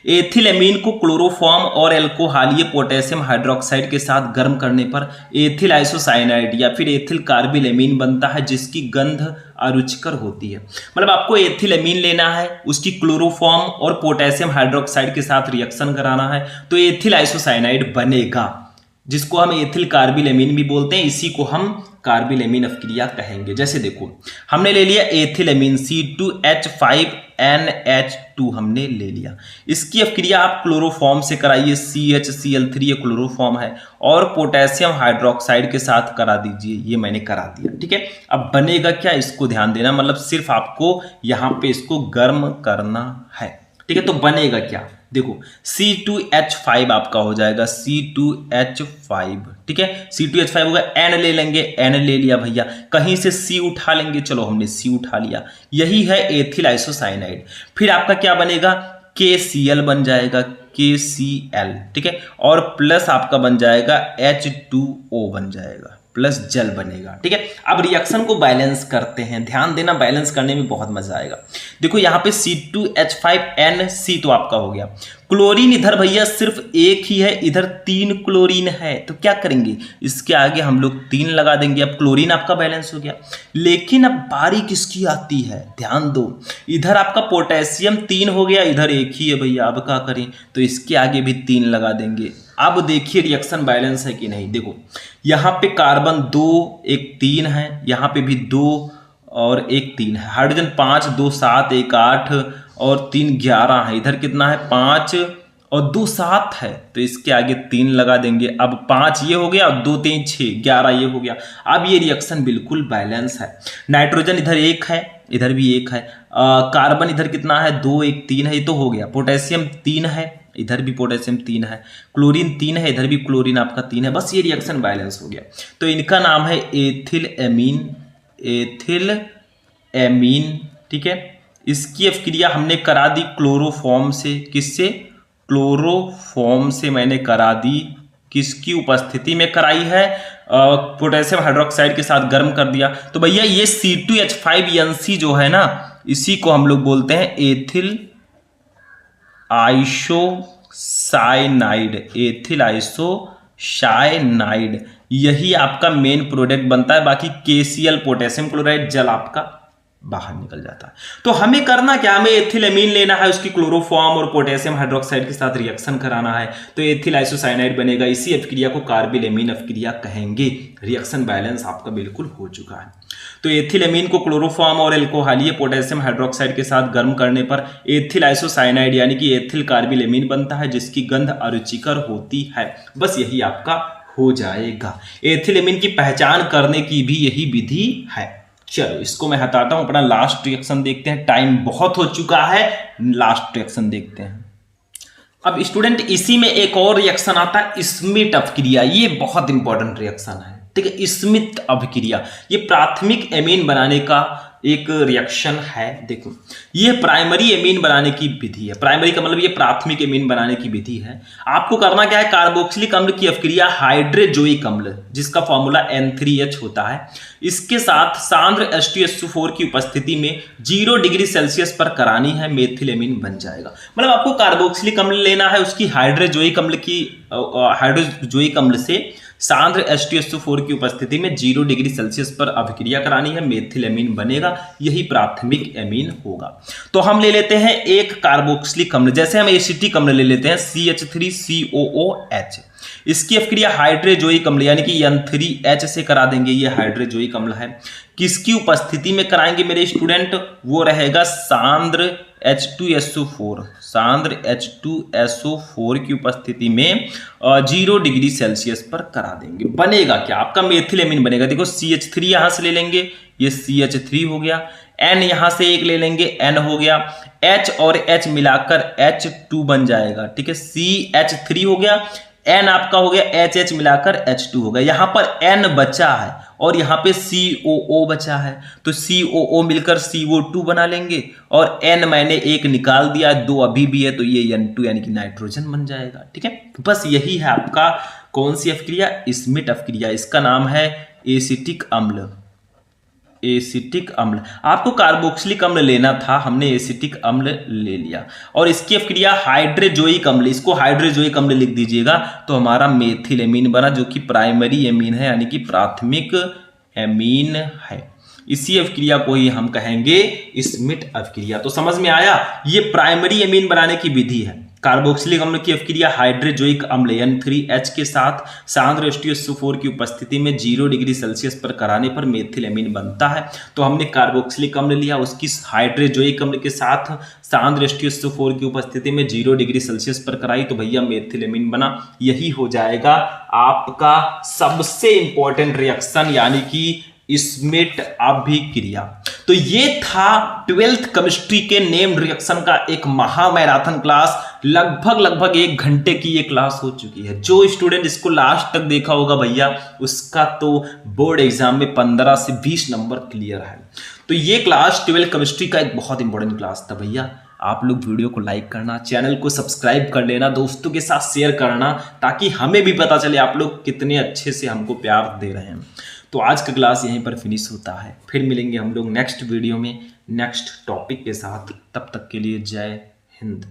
एथिल एमीन को क्लोरोफॉर्म और एल्कोहलीय पोटेशियम हाइड्रोक्साइड के साथ गर्म करने पर एथिल आइसोसाइनाइड या फिर एथिल कार्बिल एमीन बनता है, जिसकी गंध अरुचिकर होती है। मतलब आपको एथिल एमीन लेना है, उसकी क्लोरोफॉर्म और पोटेशियम हाइड्रोक्साइड के साथ रिएक्शन कराना है तो एथिल आइसोसाइनाइड बनेगा, जिसको हम एथिल कार्बिल एमीन भी बोलते हैं। इसी को हम कार्बिल एमीन अभिक्रिया कहेंगे। जैसे देखो हमने ले लिया एथिल एमीन C2H5NH2 हमने ले लिया, इसकी अभिक्रिया आप क्लोरोफॉर्म से कराइए, CHCl3 ये क्लोरोफॉर्म है, और पोटेशियम हाइड्रोक्साइड के साथ करा दीजिए। ये मैंने करा दिया, ठीक है। अब बनेगा क्या, इसको ध्यान देना, मतलब सिर्फ आपको यहाँ पे इसको गर्म करना है, ठीक है। तो बनेगा क्या, देखो C2H5 आपका हो जाएगा, C2H5, ठीक है। C2H5 होगा, N ले लेंगे, N ले लिया भैया, कहीं से C उठा लेंगे, चलो हमने C उठा लिया, यही है एथिल आइसोसाइनाइड। फिर आपका क्या बनेगा, KCl बन जाएगा, KCl, ठीक है, और प्लस आपका बन जाएगा H2O बन जाएगा, प्लस जल बनेगा, ठीक है। अब रिएक्शन को बैलेंस करते हैं, ध्यान देना, बैलेंस करने में बहुत मजा आएगा। देखो यहाँ पे C2H5NC तो आपका हो गया, क्लोरीन इधर भैया सिर्फ एक ही है, इधर 3 क्लोरीन है, तो क्या करेंगे, इसके आगे हम लोग 3 लगा देंगे। अब क्लोरीन आपका बैलेंस हो गया, लेकिन अब बारी किसकी आती है, ध्यान दो, इधर आपका पोटेशियम 3 हो गया, इधर एक ही है भैया, अब क्या करें, तो इसके आगे भी 3 लगा देंगे। अब देखिए रिएक्शन बैलेंस है कि नहीं, देखो यहाँ पे कार्बन 2 1 3 है, यहाँ पे भी 2 और 1 3 है, हाइड्रोजन 5 2 7 1 8 और 3 11 है, इधर कितना है 5 और 2 7 है, तो इसके आगे 3 लगा देंगे। अब 5 ये हो गया और 2 3 6 11 ये हो गया। अब ये रिएक्शन बिल्कुल बैलेंस है। नाइट्रोजन इधर 1 है, इधर भी 1 है, कार्बन इधर कितना है 2 1 3 है, ये तो हो गया। पोटेशियम 3 है, इधर भी पोटेशियम 3 है, क्लोरीन 3 है, इधर भी क्लोरीन आपका 3 है, बस ये रिएक्शन बैलेंस हो गया। तो इनका नाम है एथिल एमीन, एथिल एमीन, ठीक है। इसकी अभिक्रिया हमने करा दी क्लोरोफॉर्म से, किससे, क्लोरोफॉर्म से मैंने करा दी, किसकी उपस्थिति में कराई है, पोटेशियम हाइड्रोक्साइड के साथ गर्म कर दिया। तो भैया ये C2H5NC जो है ना, इसी को हम लोग बोलते हैं एथिल आइसोसाइनाइड, एथिल आइसोसाइनाइड, यही आपका मेन प्रोडक्ट बनता है। बाकी KCl पोटेशियम क्लोराइड जल आपका बाहर निकल जाता है। तो हमें करना क्या, हमें एथिल एमीन लेना है, उसकी क्लोरोफॉर्म और पोटेशियम हाइड्रोक्साइड के साथ रिएक्शन कराना है, तो एथिल आइसोसाइनाइड बनेगा। इसी अभिक्रिया को कार्बिल एमीन अभिक्रिया कहेंगे। रिएक्शन बैलेंस आपका बिल्कुल हो चुका है। तो एथिल एमीन को क्लोरोफॉर्म और एल्कोहलीय पोटेशियम हाइड्रोक्साइड के साथ गर्म करने पर एथिल आइसोसाइनाइड यानी कि एथिल कार्बिल एमीन बनता है, जिसकी गंध अरुचिकर होती है। बस यही आपका हो जाएगा। एथिल एमीन की पहचान करने की भी यही विधि है। चलो इसको मैं हटाता हूं, अपना लास्ट रिएक्शन देखते हैं, टाइम बहुत हो चुका है, लास्ट रिएक्शन देखते हैं। अब स्टूडेंट इसी में एक और रिएक्शन आता है, स्मिट अभिक्रिया। ये बहुत इंपॉर्टेंट रिएक्शन है, ठीक है। स्मिट अभिक्रिया ये प्राथमिक एमीन बनाने का एक रिएक्शन है। देखो ये प्राइमरी एमीन बनाने की विधि है, प्राइमरी का मतलब ये प्राथमिक एमीन बनाने की विधि है। आपको करना क्या है, कार्बोक्सिलिक अम्ल की अभिक्रिया हाइड्रोजोइक अम्ल, जिसका फॉर्मूला N3H होता है, इसके साथ सांद्र H2SO4 की उपस्थिति में 0 डिग्री सेल्सियस पर करानी है, मेथिल एमीन बन जाएगा। मतलब आपको कार्बोक्सिलिक अम्ल लेना है, उसकी हाइड्रोजोइक अम्ल से सांद्र H2SO4 की उपस्थिति में 0 डिग्री सेल्सियस पर अभिक्रिया करानी है, मेथिल एमीन बनेगा, यही प्राथमिक एमीन होगा। तो हम ले लेते हैं एक कार्बोक्सिलिक अम्ल, जैसे हम एसिटिक अम्ल ले लेते हैं CH3COOH, इसकी अभिक्रिया हाइड्रोजोइक अम्ल यानी कि N3H से करा देंगे, ये हाइड्रोजोइक अम्ल है। किसकी उपस्थिति में कराएंगे मेरे स्टूडेंट, वो रहेगा सांद्र H2SO4 सांद्र H2SO4 की उपस्थिति में 0 डिग्री सेल्सियस पर करा देंगे। बनेगा क्या? आपका मेथिलेमिन बनेगा। देखो CH3 यहां से ले लेंगे, ये CH3 हो गया, N यहां से एक ले लेंगे, N हो गया, H और H मिलाकर H2 बन जाएगा। ठीक है, CH3 हो गया, N आपका हो गया, HH मिलाकर H2 हो गया। यहां पर N बचा है और यहां पे COO बचा है, तो COO मिलकर CO2 बना लेंगे और N मैंने एक निकाल दिया, 2 अभी भी है, तो ये N2 यानी कि नाइट्रोजन बन जाएगा। ठीक है, बस यही है आपका कौन सी अभिक्रिया? स्मिट अभिक्रिया। इसका नाम है एसिटिक अम्ल। एसिटिक अम्ल। आपको कार्बोक्सिलिक अम्ल लेना था, हमने एसिटिक अम्ल ले लिया। और इसकी अभिक्रिया हाइड्रोजोइक अम्ल, इसको हाइड्रोजोइक अम्ल लिख दीजिएगा, तो हमारा मेथिलेमीन बना, जो कि प्राइमरी एमीन है, यानी कि प्राथमिक एमीन है। इसी अभिक्रिया को ही हम कहेंगे स्मिट अभिक्रिया। तो समझ में आया, ये प्राइमरी एमीन बनाने की विधि है। कार्बोक्सिलिक अम्ल की अभिक्रिया हाइड्रोजोइक अम्ल N3H के साथ सांद्र H2SO4 की उपस्थिति में 0 डिग्री सेल्सियस पर कराने पर मेथिलेमीन बनता है। तो हमने कार्बोक्सिलिक अम्ल लिया, उसकी हाइड्रोजोइक अम्ल के साथ सांद्र H2SO4 की उपस्थिति में 0 डिग्री सेल्सियस पर कराई, तो भैया मेथिलेमीन बना। यही हो जाएगा आपका सबसे इंपॉर्टेंट रिएक्शन, यानी कि स्मिट अभिक्रिया। तो ये था 12th केमिस्ट्री के नेम रिएक्शन का एक महा मैराथन क्लास। लगभग 1 घंटे की ये क्लास हो चुकी है। जो स्टूडेंट इसको लास्ट तक देखा होगा भैया, उसका तो बोर्ड एग्जाम में 15 से 20 नंबर क्लियर है। तो ये क्लास 12th केमिस्ट्री का एक बहुत इंपॉर्टेंट क्लास था भैया। आप लोग वीडियो को लाइक करना, चैनल को सब्सक्राइब कर लेना, दोस्तों के साथ शेयर करना, ताकि हमें भी पता चले आप लोग कितने अच्छे से हमको प्यार दे रहे हैं। तो आज का क्लास यहीं पर फिनिश होता है। फिर मिलेंगे हम लोग नेक्स्ट वीडियो में नेक्स्ट टॉपिक के साथ। तब तक के लिए जय हिंद।